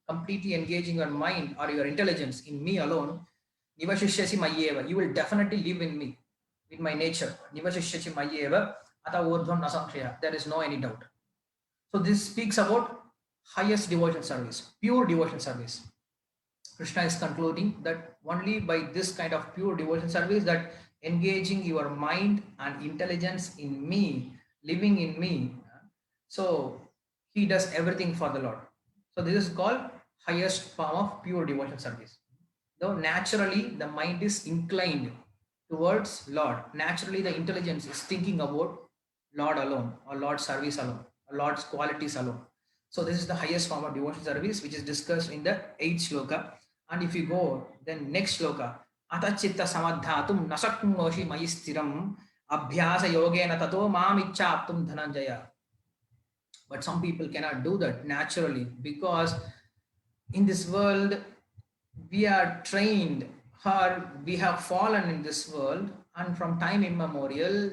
Speaker 2: completely engaging your mind or your intelligence in me alone. Nivashishyasi mayeva, you will definitely live in me, in my nature. Nivashishyasi mayeva ata urdhvam na samshaya, there is no any doubt. So this speaks about highest devotion service, pure devotion service. Krishna is concluding that only by this kind of pure devotion service, that engaging your mind and intelligence in me, living in me, so he does everything for the Lord. So this is called highest form of pure devotion service. Though naturally the mind is inclined towards Lord, naturally the intelligence is thinking about Lord alone, or Lord's service alone, or Lord's qualities alone. So this is the highest form of devotion service, which is discussed in the 8th shloka. And if you go then next shloka, athaitad samadhatum nasaknoshi mayistiram abhyasa yogena tato mam iccāptum dhananjaya. But some people cannot do that naturally, because in this world we are trained, or we have fallen in this world, and from time immemorial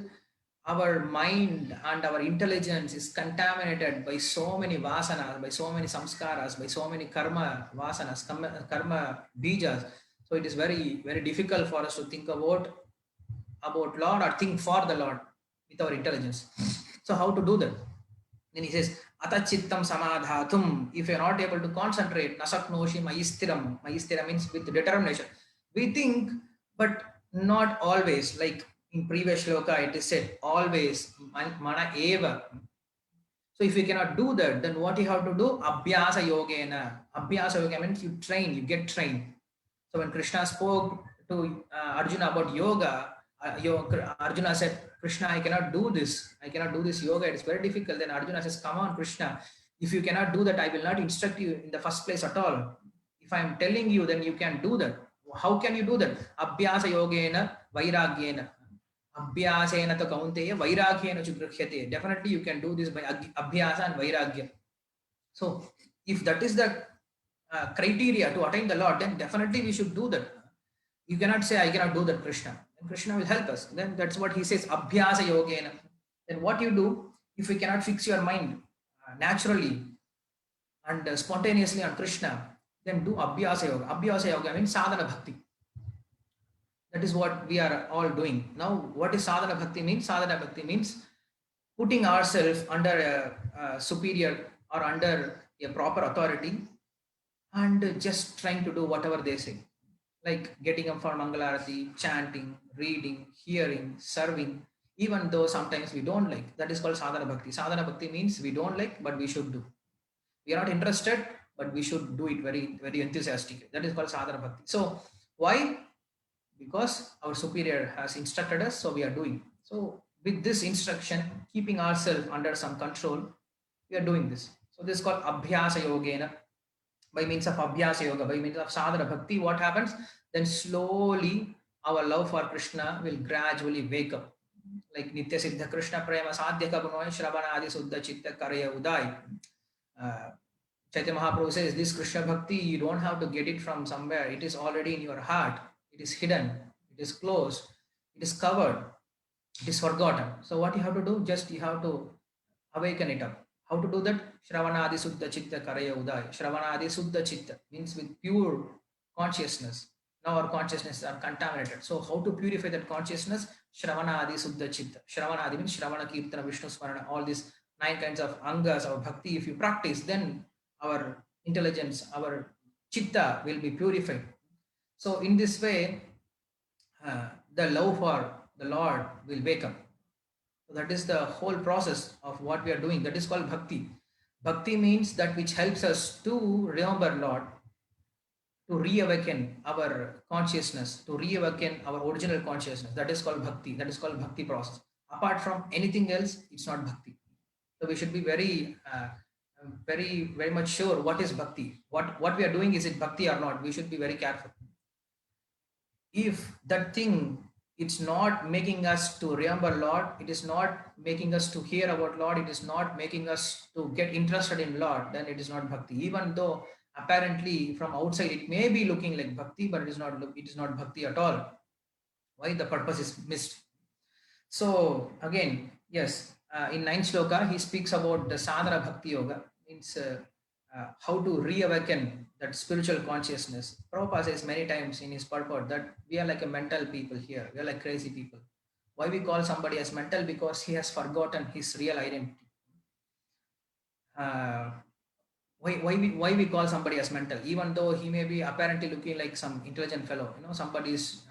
Speaker 2: our mind and our intelligence is contaminated by so many vasanas, by so many samskaras, by so many karma vasanas, karma bijas. So it is very, very difficult for us to think about Lord or think for the Lord with our intelligence. So how to do that? Then he says, atachittam samadhatum, if you are not able to concentrate, nasaknoshi mayistiram. Mayistira means with determination. We think, but not always. Like in previous shloka it is said always mana eva. So if you cannot do that, then what you have to do? Abhyasa yogena. Abhyasa yoga means you train, you get trained. So when Krishna spoke to Arjuna about yoga, Arjuna said, Krishna, I cannot do this. I cannot do this yoga. It's very difficult. Then Arjuna says, come on, Krishna. If you cannot do that, I will not instruct you in the first place at all. If I am telling you, then you can do that. How can you do that? Abhyasa yogena vairagyena. Abhyasena to kaunteya vairagyena chugrakhyate. Definitely you can do this by abhyasa and vairagya. So if that is the criteria to attain the Lord, then definitely we should do that. You cannot say, I cannot do that, Krishna. And Krishna will help us. Then that's what he says, abhyasa yogena. Then what you do, if you cannot fix your mind naturally and spontaneously on Krishna, then do abhyasa yoga. Abhyasa yoga means sadhana bhakti. That is what we are all doing. Now, what is sadhana bhakti means? Sadhana bhakti means putting ourselves under a superior or under a proper authority and just trying to do whatever they say. Like getting up for Mangalarati, chanting, reading, hearing, serving, even though sometimes we don't like. That is called sadhana bhakti. Sadhana bhakti means we don't like, but we should do. We are not interested, but we should do it very, very enthusiastically. That is called sadhana bhakti. So why? Because our superior has instructed us, so we are doing. So with this instruction, keeping ourselves under some control, we are doing this. So this is called abhyasa yogena. By means of abhyasa yoga, by means of sadhana bhakti, what happens? Then slowly our love for Krishna will gradually wake up. Like Nitya Siddha Krishna Prema Sadhya Kabunoy Shravana Adi Suddha Chitta Karaya Uday. Chaitanya Mahaprabhu says, this Krishna bhakti, you don't have to get it from somewhere. It is already in your heart. It is hidden. It is closed. It is covered. It is forgotten. So what you have to do? Just you have to awaken it up. How to do that? Shravanadi Suddha Chitta Karaya Uday. Shravanadi Suddha Chitta means with pure consciousness. Now our consciousness are contaminated. So how to purify that consciousness? Shravanadi Suddha Chitta. Shravanadi means Shravana Kirtana Vishnu Smarana. All these 9 kinds of angas of bhakti. If you practice, then our intelligence, our chitta will be purified. So in this way, the love for the Lord will wake up. So that is the whole process of what we are doing. That is called bhakti. Bhakti means that which helps us to remember Lord, to reawaken our consciousness, to reawaken our original consciousness. That is called bhakti. That is called bhakti process. Apart from anything else, it's not bhakti. So we should be very, very much sure what is bhakti. What we are doing, is it bhakti or not? We should be very careful. If that thing, it's not making us to remember Lord, it is not making us to hear about Lord, it is not making us to get interested in Lord, then it is not bhakti. Even though apparently from outside it may be looking like bhakti, but it is not bhakti at all. Why? The purpose is missed. So again, yes, in 9th shloka he speaks about the sadhana bhakti yoga, means how to reawaken that spiritual consciousness. Prabhupada says many times in his purport that we are like a mental people here. We are like crazy people. Why we call somebody as mental? Because he has forgotten his real identity. Why we call somebody as mental? Even though he may be apparently looking like some intelligent fellow. Somebody is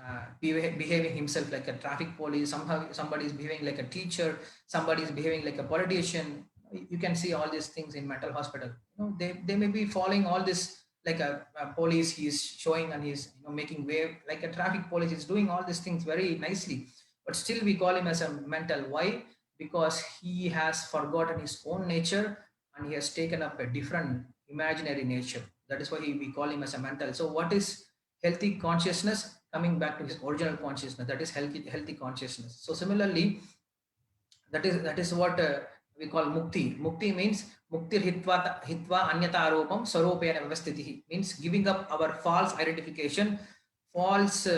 Speaker 2: behaving himself like a traffic police. Somehow somebody is behaving like a teacher. Somebody is behaving like a politician. You can see all these things in mental hospital. They may be following all this like a police. He is showing and he is making wave like a traffic police. He's doing all these things very nicely, but still we call him as a mental. Why? Because he has forgotten his own nature and he has taken up a different imaginary nature. That is why we call him as a mental. So what is healthy consciousness? Coming back to his original consciousness. That is healthy consciousness. So similarly, that is what we call mukti. Mukti means muktir hitva anyata arupam sarupena vyavasthitihi, means giving up our false identification, false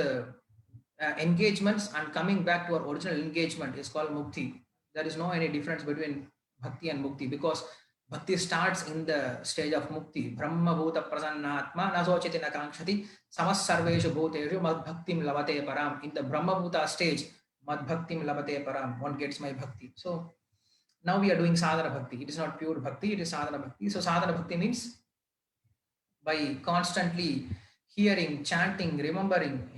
Speaker 2: engagements, and coming back to our original engagement is called mukti. There is no any difference between bhakti and mukti, because bhakti starts in the stage of mukti. Brahma bhuta prasannatma na sochiti na kankshati samas sarveshu bhuteshu mad bhaktim lavate param. In the Brahma bhuta stage, mad bhaktim lavate param, one gets my bhakti. So now we are doing sadhana bhakti. It is not pure bhakti, it is sadhana bhakti. So sadhana bhakti means by constantly hearing, chanting, remembering,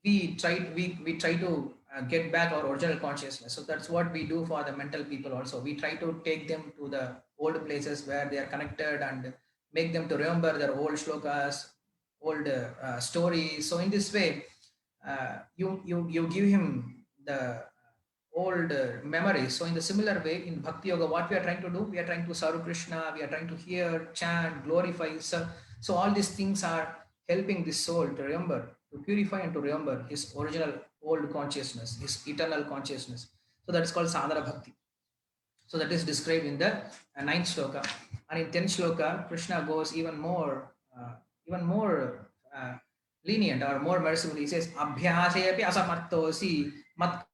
Speaker 2: we try to get back our original consciousness. So that's what we do for the mental people also. We try to take them to the old places where they are connected and make them to remember their old shlokas, old stories. So in this way, you give him the old memories. So in the similar way, in Bhakti Yoga, what we are trying to do, we are trying to serve Krishna, we are trying to hear, chant, glorify. So all these things are helping this soul to remember, to purify and to remember his original old consciousness, his eternal consciousness. So that is called sadhana bhakti. So that is described in the 9th shloka. And in 10th shloka, Krishna goes even more lenient or more merciful. He says, Abhyasepi asamartosi mat.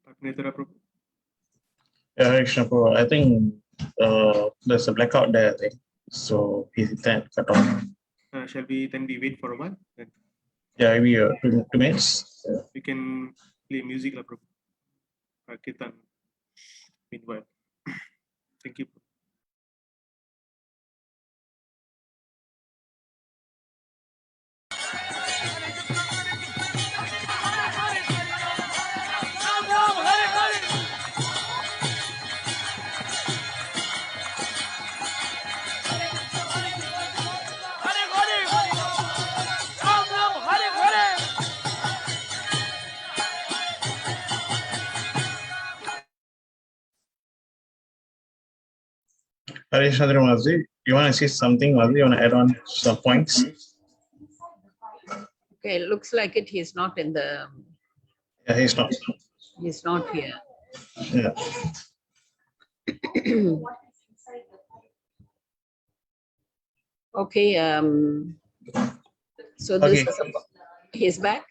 Speaker 1: Agnetara Prabhu.
Speaker 3: Yeah, Hare Krishna Prabhu. I think there's a blackout there, I think. So he's then cut off.
Speaker 1: Shall we then we wait for a while? Then
Speaker 3: Yeah, maybe 2 minutes. Yeah.
Speaker 1: we can play music, Prabhu. Kirtan. Meanwhile, thank you.
Speaker 3: Hare Krishna Mazi, you want to say something, Mazi? You want to add on some points?
Speaker 4: Okay, it looks like it. He's not in the.
Speaker 3: Yeah, he's not.
Speaker 4: He's not here.
Speaker 3: Yeah.
Speaker 4: Okay. So this
Speaker 3: Okay.
Speaker 4: is he's back.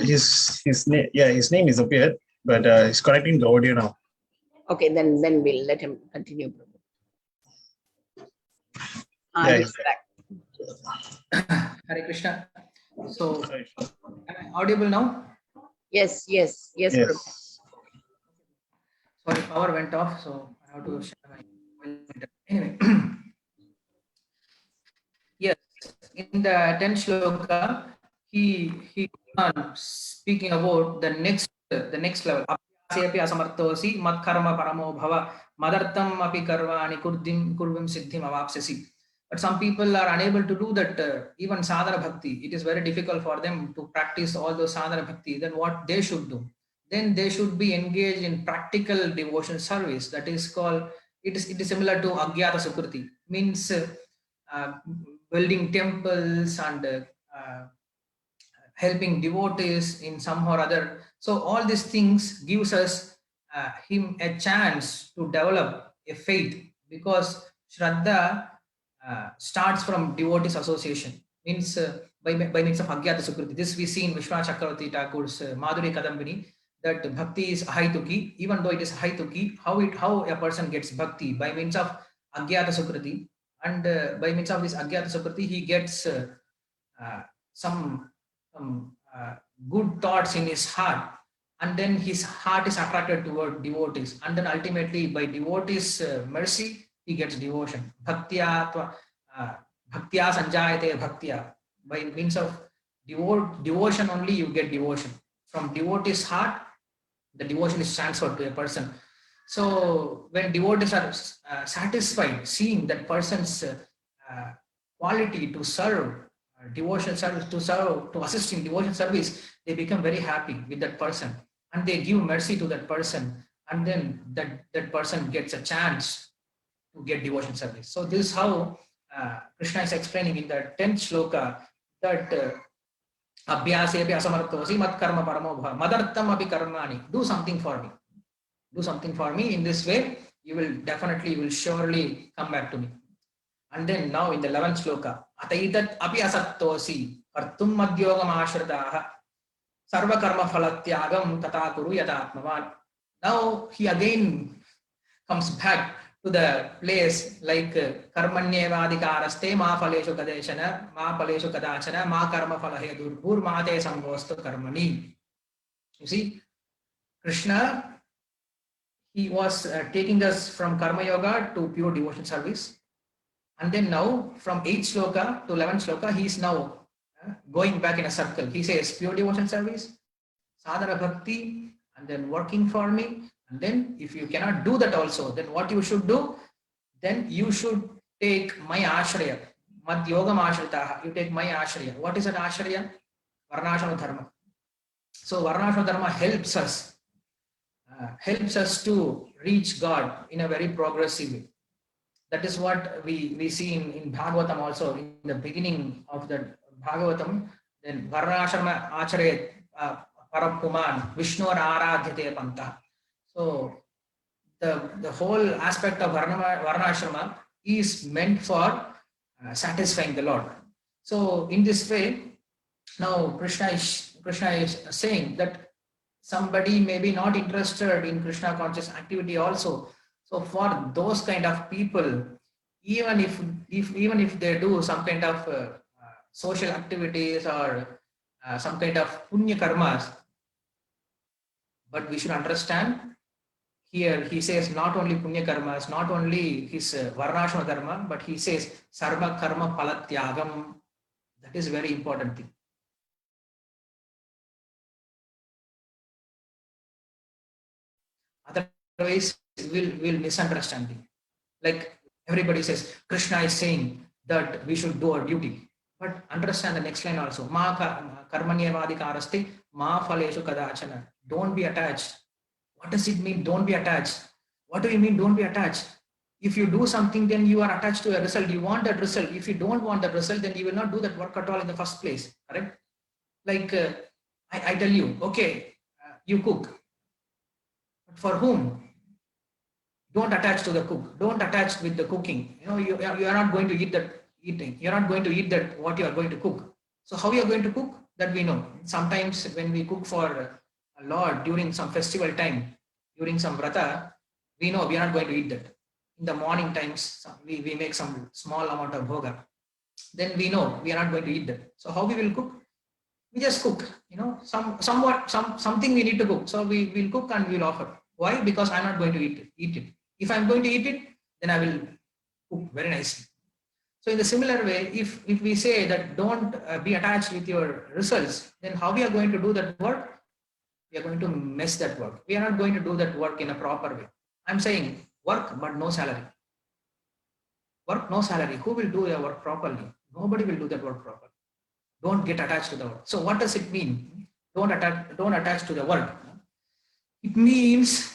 Speaker 3: His name is appeared, but he's connecting the audio now.
Speaker 4: Okay, then we'll let him continue.
Speaker 3: Yeah,
Speaker 4: He's back.
Speaker 2: Hare Krishna. So, am I audible now?
Speaker 4: Yes.
Speaker 3: Yes.
Speaker 4: Prabhu.
Speaker 2: Sorry, power went off, so I have to share my. Anyway, yes, in the 10th shloka, he speaking about the next level. Abhyasepi asamartosi mad-karma paramo bhava madartam api karvani kurvim siddhim avapsyasi. But some people are unable to do that. Even sadhana bhakti, it is very difficult for them to practice all those sadhana bhakti. Then what they should do? Then they should be engaged in practical devotion service. That is called, it is similar to agyata sukriti, means building temples and helping devotees in some or other. So all these things gives us him a chance to develop a faith, because Shraddha starts from devotees association, means by means of agyata sukriti. This we see in Vishwanath Chakravarti Thakur's Madhuri Kadambini, that bhakti is ahaituki. Even though it is ahaituki, how a person gets bhakti by means of agyata sukriti, and by means of this agyata sukriti he gets some good thoughts in his heart, and then his heart is attracted toward devotees, and then ultimately by devotees mercy he gets devotion. Bhaktya sanjayate bhaktya. By means of devotion only you get devotion. From devotee's heart, the devotion is transferred to a person. So when devotees are satisfied seeing that person's quality to serve devotion service, to assist in devotion service, they become very happy with that person, and they give mercy to that person, and then that person gets a chance to get devotion service. So this is how Krishna is explaining in the 10th shloka that abhyasepi asamartosi mat karma paramo bhava madartam api karmani. Do something for me. Do something for me. In this way, you will surely come back to me. And then now in the 11th shloka, athaitad api aśaktosi kartuṁ mad-yogam āśritaḥ sarva-karma-phala-tyāgaṁ tataḥ kuru yatātmavān. Now he again comes back to the place like karmanyevadikaraste ma phaleshu kadeshana ma phaleshu kadachana ma karma phalahe durbhur ma te samgostu karmani. You see, Krishna, he was taking us from karma yoga to pure devotion service. And then now from 8th sloka to 11th sloka, he is now going back in a circle. He says pure devotion service, sadhana bhakti, and then working for me. And then if you cannot do that also, then what you should do? Then you should take my ashraya, mad-yogam aśritaḥ. You take my ashraya. What is an ashraya? Varnāśrama dharma. So Varnāśrama dharma helps us to reach God in a very progressive way. That is what we see in Bhagavatam also, in the beginning of the Bhagavatam. Then Varnāśrama acharayat parapuman Vishnuvar ārādhyate pantah. So the whole aspect of Varnāśrama is meant for satisfying the Lord. So in this way, now Krishna is saying that somebody may be not interested in Krishna conscious activity also. So for those kind of people, even if they do some kind of social activities or some kind of punya karmas, but we should understand here he says not only punya karmas, not only his varnāśrama dharma, but he says sarva-karma-phala-tyāgaṁ. That is very important thing. Otherwise, we'll misunderstand it. Like everybody says, Krishna is saying that we should do our duty. But understand the next line also. Ma karmanyevadikaraste ma phaleshu kadachana. Don't be attached. What does it mean? Don't be attached. What do you mean? Don't be attached. If you do something, then you are attached to a result. You want that result. If you don't want that result, then you will not do that work at all in the first place. Correct? Like I tell you, okay, you cook. But for whom? Don't attach to the cook. Don't attach with the cooking. You know, you are not going to eat that eating. You are not going to eat that what you are going to cook. So how you are going to cook? That we know. Sometimes when we cook for a Lord during some festival time, during some vrata, we know we are not going to eat that. In the morning times, we make some small amount of bhoga. Then we know we are not going to eat that. So how we will cook? We just cook. You know, something we need to cook. So we will cook and we will offer. Why? Because I'm not going to eat it. If I'm going to eat it, then I will cook very nicely. So in the similar way, if we say that don't be attached with your results, then how we are going to do that work? We are going to mess that work. We are not going to do that work in a proper way. I'm saying work, but no salary. Work, no salary. Who will do your work properly? Nobody will do that work properly. Don't get attached to the work. So what does it mean? Don't attach to the work. It means,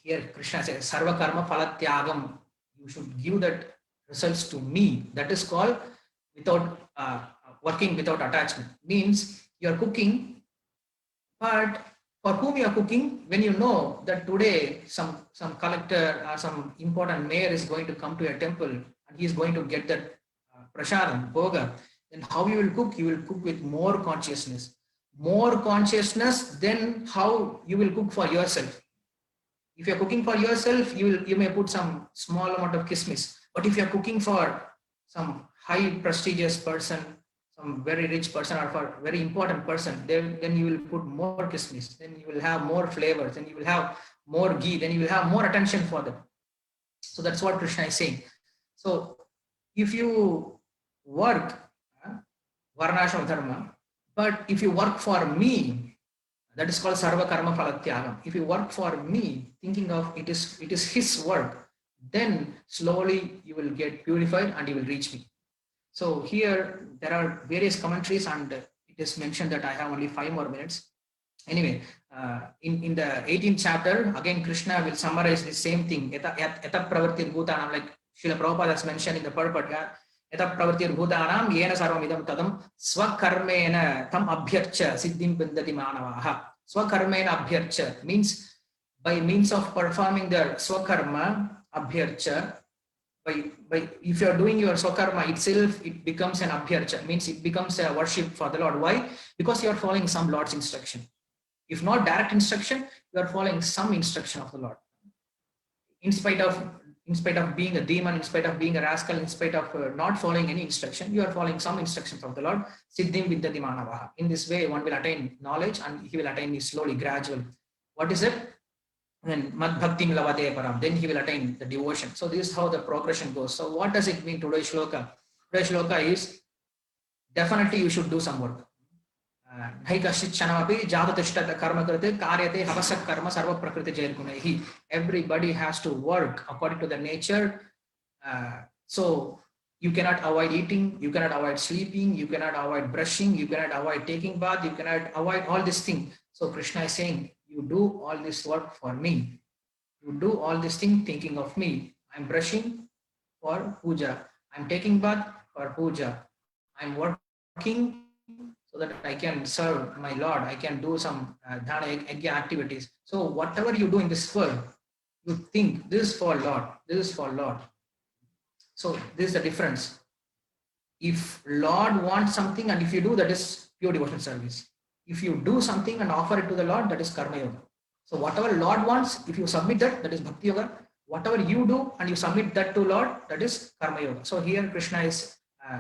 Speaker 2: here Krishna says, sarva-karma-phala-tyāgaṁ. You should give that results to me. That is called without working without attachment. Means you are cooking, but for whom you are cooking, when you know that today some collector or some important mayor is going to come to a temple and he is going to get that prasadam, bhoga, then how you will cook? You will cook with more consciousness. More consciousness than how you will cook for yourself. If you are cooking for yourself, you may put some small amount of kismis. But if you are cooking for some high prestigious person, some very rich person, or for a very important person, then you will put more kismis. Then you will have more flavors. Then you will have more ghee. Then you will have more attention for them. So that's what Krishna is saying. So if you work varnāśrama dharma, but if you work for me, that is called sarva-karma-phala-tyāgaṁ. If you work for me, thinking of it is his work, then slowly you will get purified and you will reach me. So here there are various commentaries and it is mentioned that I have only 5 more minutes. Anyway, in the 18th chapter, again Krishna will summarize the same thing. Yata pravartir bhutanam, like Srila Prabhupada has mentioned in the purport. Yata pravartir bhutanam yena sarvam idam tadam swakarmena tam abhyarcha siddhim bindati manavaha. Swakarmena abhyarcha means by means of performing the swakarma abhyarcha. By if you are doing your swakarma itself, it becomes an abhyarcha, means it becomes a worship for the Lord. Why? Because you are following some Lord's instruction. If not direct instruction, you are following some instruction of the Lord. In spite of being a demon, in spite of being a rascal, in spite of not following any instruction, you are following some instructions of the Lord. Siddhim vidyati manavaha. In this way, one will attain knowledge and he will attain it slowly, gradually. What is it? then mad bhaktim lavate param, then he will attain the devotion. So this is how the progression goes. So what does it mean today's shloka? Today's shloka is definitely you should do some work. Everybody has to work according to the nature. So you cannot avoid eating, you cannot avoid sleeping, you cannot avoid brushing, you cannot avoid taking bath, you cannot avoid all these things. So Krishna is saying, you do all this work for me. You do all this thing thinking of me. I'm brushing for puja. I'm taking bath for puja. I'm working so that I can serve my Lord. I can do some dhyana yajna activities. So whatever you do in this world, you think this is for Lord. This is for Lord. So this is the difference. If Lord wants something and if you do, that is pure devotion service. If you do something and offer it to the Lord, that is karma yoga. So whatever Lord wants, if you submit that, that is bhakti yoga. Whatever you do and you submit that to Lord, that is karma yoga. So here Krishna is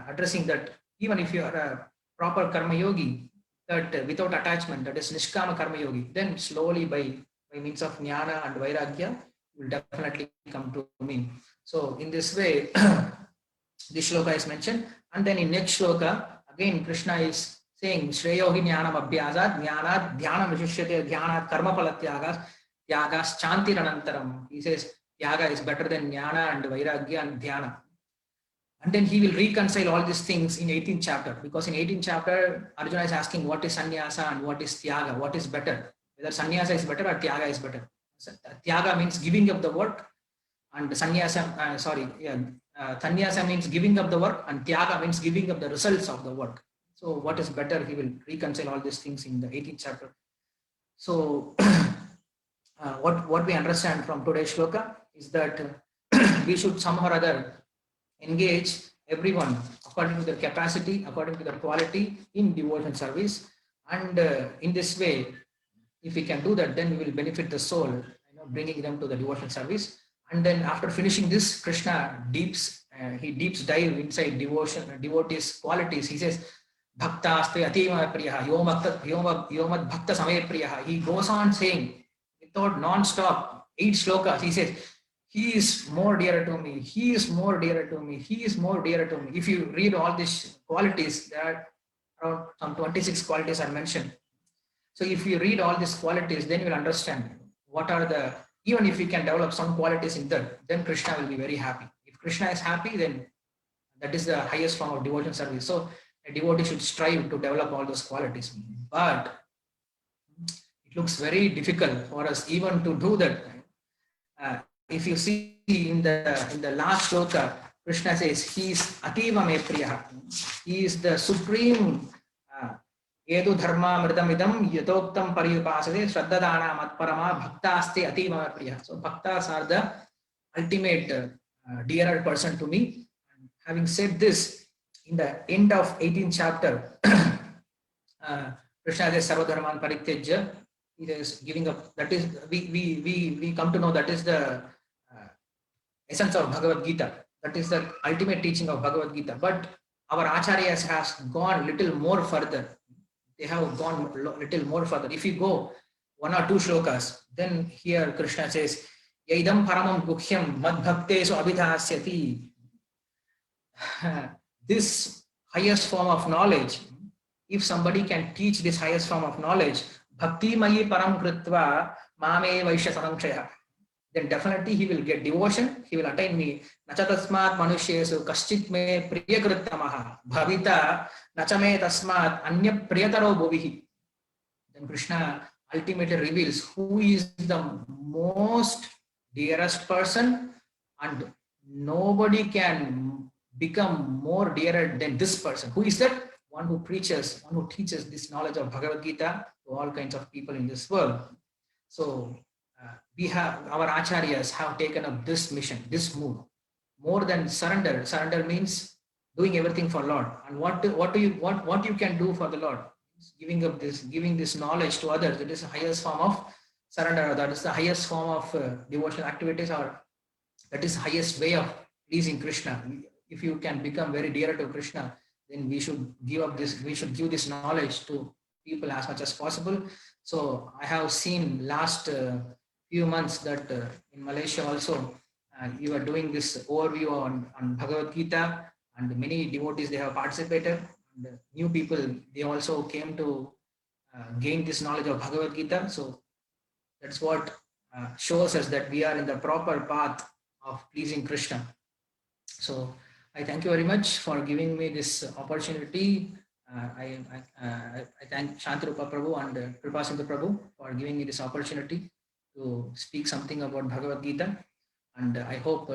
Speaker 2: addressing that even if you are a proper karma yogi, that without attachment, that is nishkama karma yogi, then slowly by means of jnana and vairagya, you will definitely come to me. So in this way, this shloka is mentioned. And then in next shloka, again Krishna is saying, Shreyohi jnanam abhyasat, jnanat dhyanam vishishyate, dhyanat karma-phala-tyāgaṁ, tyagas chantiranantaram. He says, Tyaga is better than jnana and vairagya and dhyana. And then he will reconcile all these things in 18th chapter, because in 18th chapter, Arjuna is asking what is sannyasa and what is tyaga, what is better, whether sannyasa is better or tyaga is better. So, tyaga means giving up the work, and sannyasa, sannyasa means giving up the work, and tyaga means giving up the results of the work. So what is better, he will reconcile all these things in the 18th chapter. So what we understand from today's shloka is that we should somehow or other engage everyone according to their capacity, according to their quality in devotion service. And in this way, if we can do that, then we will benefit the soul, bringing them to the devotion service. And then after finishing this, Krishna deeps dive inside devotees' qualities. He says, Bhaktaste atīva priyaha, yomad bhakta same priyaha. He goes on saying, without non-stop, 8 shlokas, he says, he is more dearer to me, he is more dearer to me, he is more dearer to me. If you read all these qualities, there are around some 26 qualities are mentioned. So if you read all these qualities, then you will understand what are the, even if you can develop some qualities in that, then Krishna will be very happy. If Krishna is happy, then that is the highest form of devotion service. So a devotee should strive to develop all those qualities. But it looks very difficult for us even to do that. If you see in the last shloka, Krishna says, he is atīva me priyaha. He is the supreme Edu dharma mridamidam yatoktam pariyupasade shraddadana matparama bhaktaste atīva me priyaha. So bhaktas are the ultimate dearer person to me. And having said this, in the end of 18th chapter, Krishna says sarva-karma-phala-tyāgaṁ parityajya. He is giving up. That is, we come to know that is the essence of Bhagavad Gita. That is the ultimate teaching of Bhagavad Gita. But our acharyas has gone little more further. They have gone little more further. If you go 1 or 2 shlokas, then here Krishna says, Yaidam paramam gukhyam mad-bhaktesu abhidhasyati. This highest form of knowledge, if somebody can teach this highest form of knowledge, bhakti mayi param kritva mame vaishya saramshaya, then definitely he will get devotion, he will attain me. Nacha tasmat manushesu kaschit me priyakrittamaha bhavita nacha me tasmat anya priyataro bhuvihi. Then Krishna ultimately reveals who is the most dearest person, and nobody can become more dearer than this person. Who is that? One who preaches, one who teaches this knowledge of Bhagavad Gita to all kinds of people in this world. So we have, our acharyas have taken up this mission, this mood, more than surrender. Surrender means doing everything for Lord. And what you can do for the Lord, giving up this, giving this knowledge to others. That is the highest form of surrender. That is the highest form of devotional activities, or that is the highest way of pleasing Krishna. If you can become very dear to Krishna, then we should give up this. We should give this knowledge to people as much as possible. So I have seen last few months that in Malaysia also you are doing this overview on Bhagavad Gita, and many devotees they have participated. And new people they also came to gain this knowledge of Bhagavad Gita. So that's what shows us that we are in the proper path of pleasing Krishna. So I thank you very much for giving me this opportunity. I thank Shantarupa Prabhu and Kripasindhu Prabhu for giving me this opportunity to speak something about Bhagavad Gita. And I hope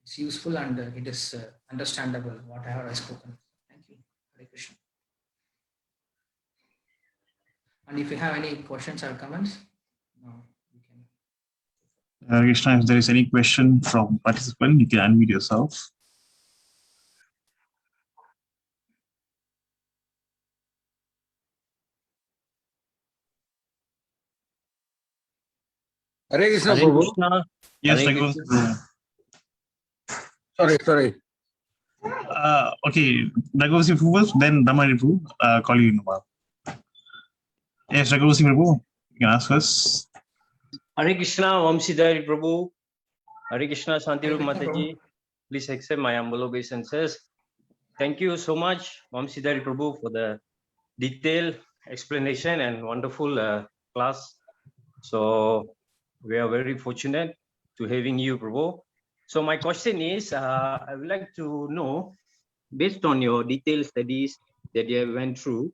Speaker 2: it's useful and it is understandable what I have spoken. Thank you. Hare Krishna. And if you have any questions or comments, now you can.
Speaker 3: Krishna, if there is any question from participant, you can unmute yourself.
Speaker 5: Hare Krishna,
Speaker 6: Hare
Speaker 5: Prabhu.
Speaker 6: Krishna.
Speaker 3: Yes,
Speaker 6: Hare
Speaker 3: Raghu.
Speaker 5: Sorry.
Speaker 3: Okay, Raghu Singh Prabhu, then Damani Prabhu, call you in a while. Yes, Raghu Singh Prabhu, you can ask us.
Speaker 6: Hare Krishna, Vamsidhari Prabhu. Hare Krishna, Shantirup
Speaker 2: Hare Krishna,
Speaker 6: Mataji. Please accept my humble obeisances. Thank you so much, Vamsidhari Prabhu, for the detailed explanation and wonderful class. So we are very fortunate to having you, Prabhu. So my question is, I would like to know, based on your detailed studies that you have went through,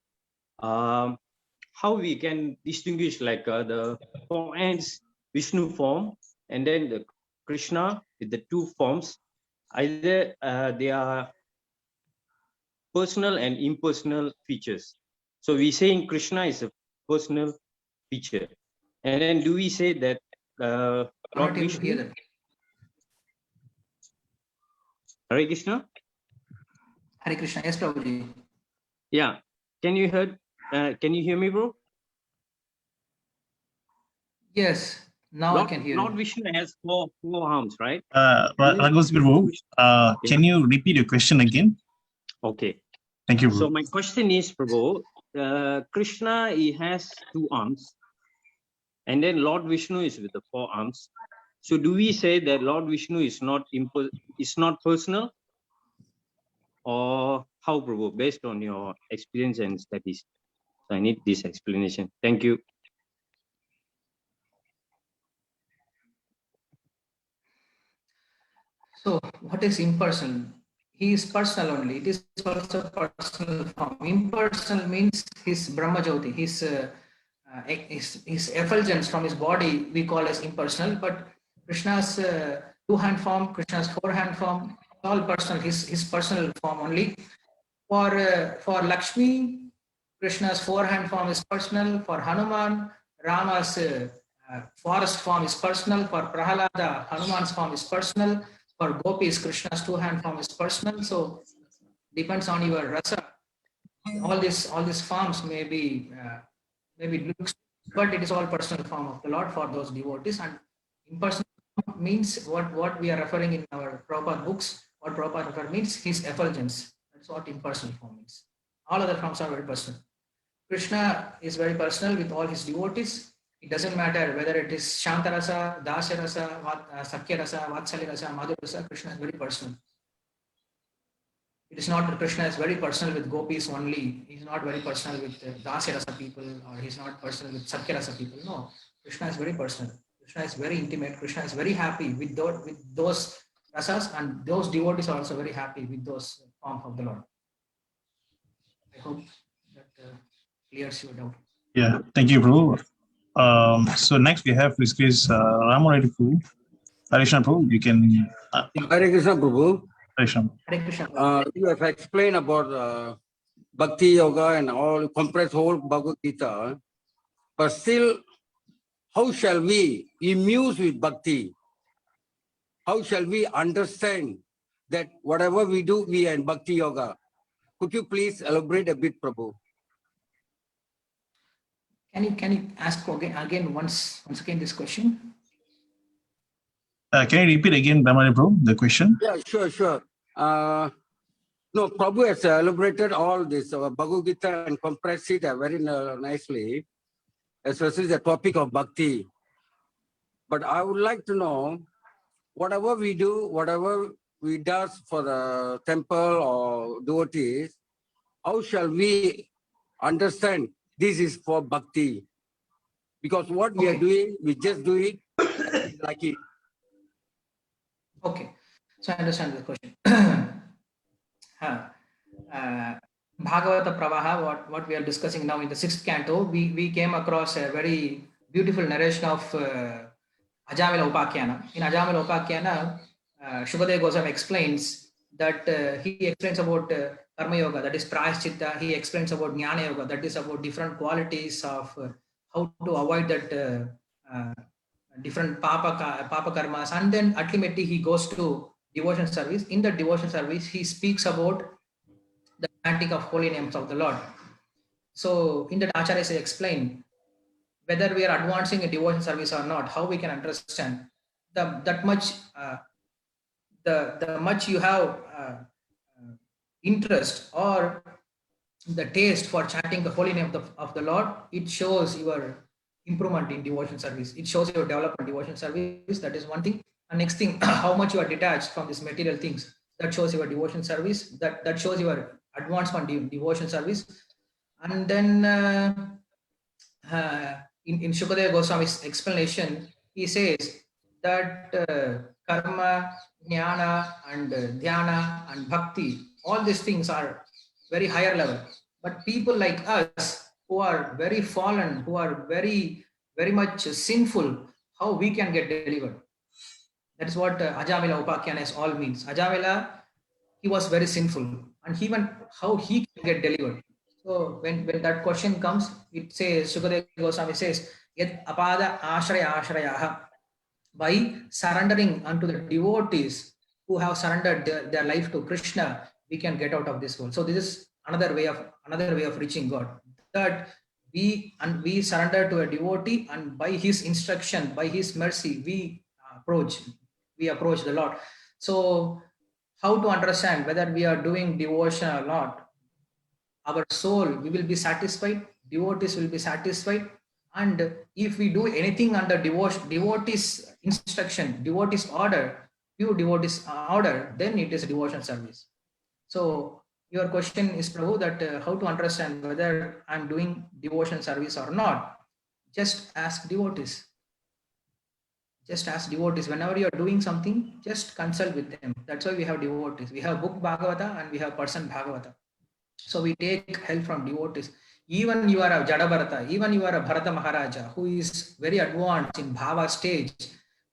Speaker 6: how we can distinguish like the four ends Vishnu form and then the Krishna with the two forms, either they are personal and impersonal features. So we saying Krishna is a personal feature, and then do we say that
Speaker 2: I'm
Speaker 6: Lord
Speaker 2: not able to hear
Speaker 6: Vishnu?
Speaker 2: that.
Speaker 6: Hare Krishna.
Speaker 2: Hare Krishna. Yes, Prabhuji.
Speaker 6: Yeah, can you hear me, bro?
Speaker 2: Yes, now I can hear
Speaker 6: Lord
Speaker 2: you.
Speaker 6: Vishnu has four arms, right?
Speaker 3: Raghu Singh Prabhu, can you repeat your question again?
Speaker 6: Okay.
Speaker 3: Thank you,
Speaker 6: So
Speaker 3: Prabhu.
Speaker 6: my question is, Prabhu, Krishna, he has two arms, and then Lord Vishnu is with the four arms. So do we say that Lord Vishnu is not personal, or how, Prabhu, based on your experience and studies? So I need this explanation. Thank you.
Speaker 2: So what is impersonal? He is personal only. It is also personal form. Impersonal means his Brahmajyoti, his effulgence from his body we call as impersonal, but Krishna's two-hand form, Krishna's four-hand form, all personal, his personal form only. For Lakshmi, Krishna's four-hand form is personal. For Hanuman, Rama's forest form is personal. For Prahalada, Hanuman's form is personal. For Gopis, Krishna's two-hand form is personal. So depends on your rasa. All these forms may be looks, but it is all personal form of the Lord for those devotees. And impersonal means what we are referring in our Prabhupada books. What Prabhupada refer means his effulgence. That's what impersonal form means. All other forms are very personal. Krishna is very personal with all his devotees. It doesn't matter whether it is Shantarasa, Dasarasa, Sakyarasa, Vatsalyarasa, Madhurasa, Krishna is very personal. It is not that Krishna is very personal with gopis only. He's not very personal with Dasarasa people, or he's not personal with Sakyarasa people. No, Krishna is very personal. Krishna is very intimate. Krishna is very happy with those rasas, and those devotees are also very happy with those forms of the Lord. I hope that clears your doubt.
Speaker 3: Yeah, thank you, Prabhu. So next we have this case Ramarati Prabhu. Hare Krishna Prabhu, you can.
Speaker 5: Hare Krishna, Prabhu.
Speaker 3: Hare Krishna.
Speaker 2: Hare Krishna.
Speaker 5: You have explained about Bhakti Yoga and all, compressed whole Bhagavad Gita. But still, how shall we immuse with Bhakti? How shall we understand that whatever we do, we are in Bhakti Yoga? Could you please elaborate a bit, Prabhu?
Speaker 2: Can you ask again once again this question?
Speaker 3: Can you repeat again, Ramarati Prabhu, the question?
Speaker 5: Yeah, sure. No, Prabhu has elaborated all this Bhagavad Gita and compressed it very nicely, especially the topic of bhakti. But I would like to know, whatever we do, whatever we do for the temple or devotees, how shall we understand this is for bhakti? Because what we are doing, we just do it like it.
Speaker 2: Okay, so I understand the question. Bhagavata Pravaha, what we are discussing now in the 6th canto, we came across a very beautiful narration of Ajamila Upakyana. In Ajamila Upakyana, Shukadeva Goswami explains that he explains about Karma Yoga, that is Prayaschitta. He explains about Jnana Yoga, that is about different qualities of how to avoid that different papa karmas. And then ultimately he goes to devotion service. In the devotion service, he speaks about the chanting of holy names of the Lord. So in that Acharyas explain whether we are advancing a devotion service or not, how we can understand that much the much you have interest or the taste for chanting the holy name of the Lord, it shows your improvement in devotion service. It shows your development in devotion service. That is one thing. And next thing, how much you are detached from these material things. That shows your devotion service. That shows your advancement in devotion service. And then in Shukadeva Goswami's explanation, he says that karma, jnana, and dhyana, and bhakti, all these things are very higher level. But people like us who are very fallen, who are very, very much sinful, how we can get delivered? That is what Ajamila Upakhyanas all means. Ajamila, he was very sinful, and even how he can get delivered. So when that question comes, it says, Shukadeva Goswami says, Yat apada aśraya, by surrendering unto the devotees who have surrendered their life to Krishna, we can get out of this world. So this is another way of reaching God. That we surrender to a devotee, and by his instruction, by his mercy, we approach the Lord. So how to understand whether we are doing devotion or not? Our soul, we will be satisfied, devotees will be satisfied, and if we do anything under devotees instruction, devotees order, pure devotees order, then it is devotion service. So your question is, Prabhu, that how to understand whether I'm doing devotion service or not? Just ask devotees. Just ask devotees. Whenever you are doing something, just consult with them. That's why we have devotees. We have book Bhagavata and we have person Bhagavata. So we take help from devotees. Even you are a Jada Bharata, even you are a Bharata Maharaja who is very advanced in Bhava stage,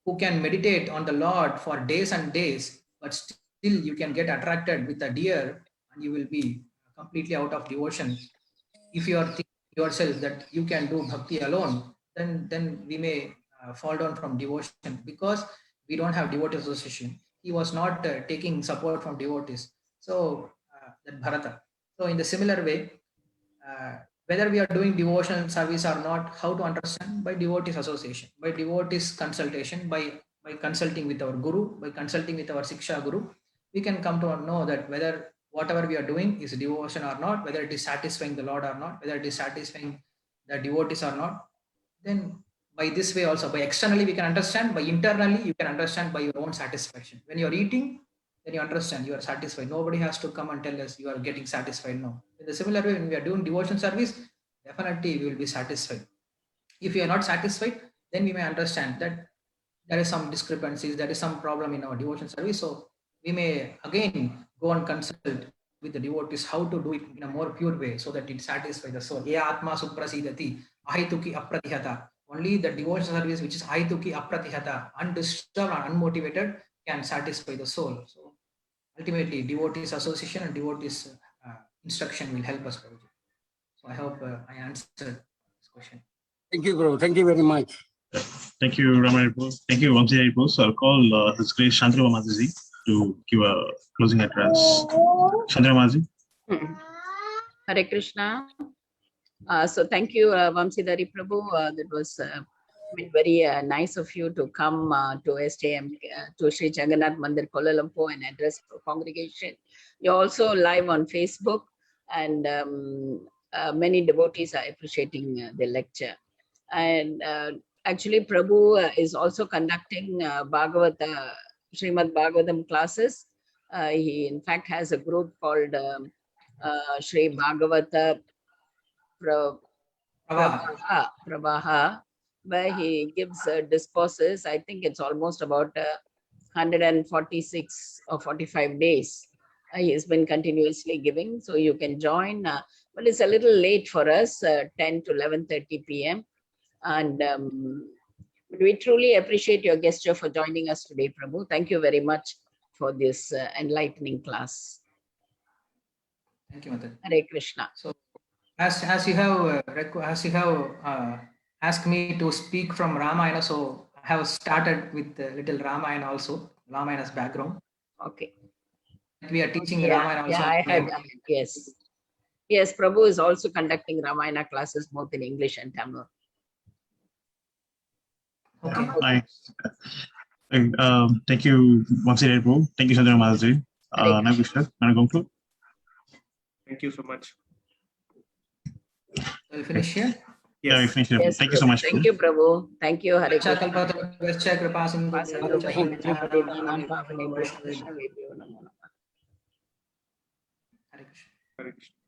Speaker 2: who can meditate on the Lord for days and days, but still you can get attracted with a deer and you will be completely out of devotion. If you are thinking yourself that you can do bhakti alone, then we may fall down from devotion because we don't have devotee association. He was not taking support from devotees. So that Bharata. So in the similar way, whether we are doing devotional service or not, how to understand? By devotees association, by devotees consultation, by consulting with our guru, by consulting with our Siksha guru, we can come to know that whether whatever we are doing is devotion or not, whether it is satisfying the Lord or not, whether it is satisfying the devotees or not. Then by this way also, by externally we can understand, by internally you can understand by your own satisfaction. When you are eating, then you understand you are satisfied. Nobody has to come and tell us you are getting satisfied now. In the similar way, when we are doing devotion service, definitely we will be satisfied. If you are not satisfied, then we may understand that there is some discrepancies, there is some problem in our devotion service. So we may again go and consult with the devotees how to do it in a more pure way so that it satisfies the soul. Atma suprasidati, ahituki apratihata. Only the devotion service which is ahituki apratihata, undisturbed and unmotivated, can satisfy the soul. So ultimately, devotees association and devotees instruction will help us. So I hope I answered this question.
Speaker 5: Thank you, bro. Thank you very much.
Speaker 3: Thank you, Ramaripu. Thank you, Vamsidharipu. So I'll call His Grace Shantanu Mataji to give a closing address. Shantanu Mataji.
Speaker 4: Hare Krishna. So thank you, Vamsidhari Prabhu. That was very nice of you to come to SJM, to Sri Jagannath Mandir, Kuala Lumpur, and address the congregation. You're also live on Facebook, and many devotees are appreciating the lecture. And Actually, Prabhu is also conducting Srimad Bhagavatam classes. He in fact has a group called Sri Bhagavata Pravaha, where he gives discourses. I think it's almost about 146 or 45 days. He's been continuously giving, so you can join. But it's a little late for us, 10 to 11:30 p.m. And we truly appreciate your gesture for joining us today, Prabhu. Thank you very much for this enlightening class.
Speaker 2: Thank you, Mother.
Speaker 4: Hare Krishna.
Speaker 2: So, as you have asked me to speak from Ramayana, so I have started with little Ramayana also, Ramayana's background.
Speaker 4: Okay.
Speaker 2: We are teaching
Speaker 4: Yeah,
Speaker 2: Ramayana also.
Speaker 4: yeah, I heard. Yes. Yes, Prabhu is also conducting Ramayana classes both in English and Tamil.
Speaker 2: Okay.
Speaker 3: Nice. Thank you, Vamsidari Prabhu. Thank you, Chandra Mataji.
Speaker 4: Hare
Speaker 3: Now we should conclude.
Speaker 1: Thank you so much.
Speaker 2: We'll finish here.
Speaker 3: Yeah, we finished it.
Speaker 4: Yes,
Speaker 3: Thank you so
Speaker 4: Prabhu.
Speaker 3: much.
Speaker 4: Thank you, Prabhu. Thank you, Hare Krishna.
Speaker 2: Vaśya kripa sindhu
Speaker 4: Hare Krishna.
Speaker 2: Hare Krishna.
Speaker 1: Hare Krishna.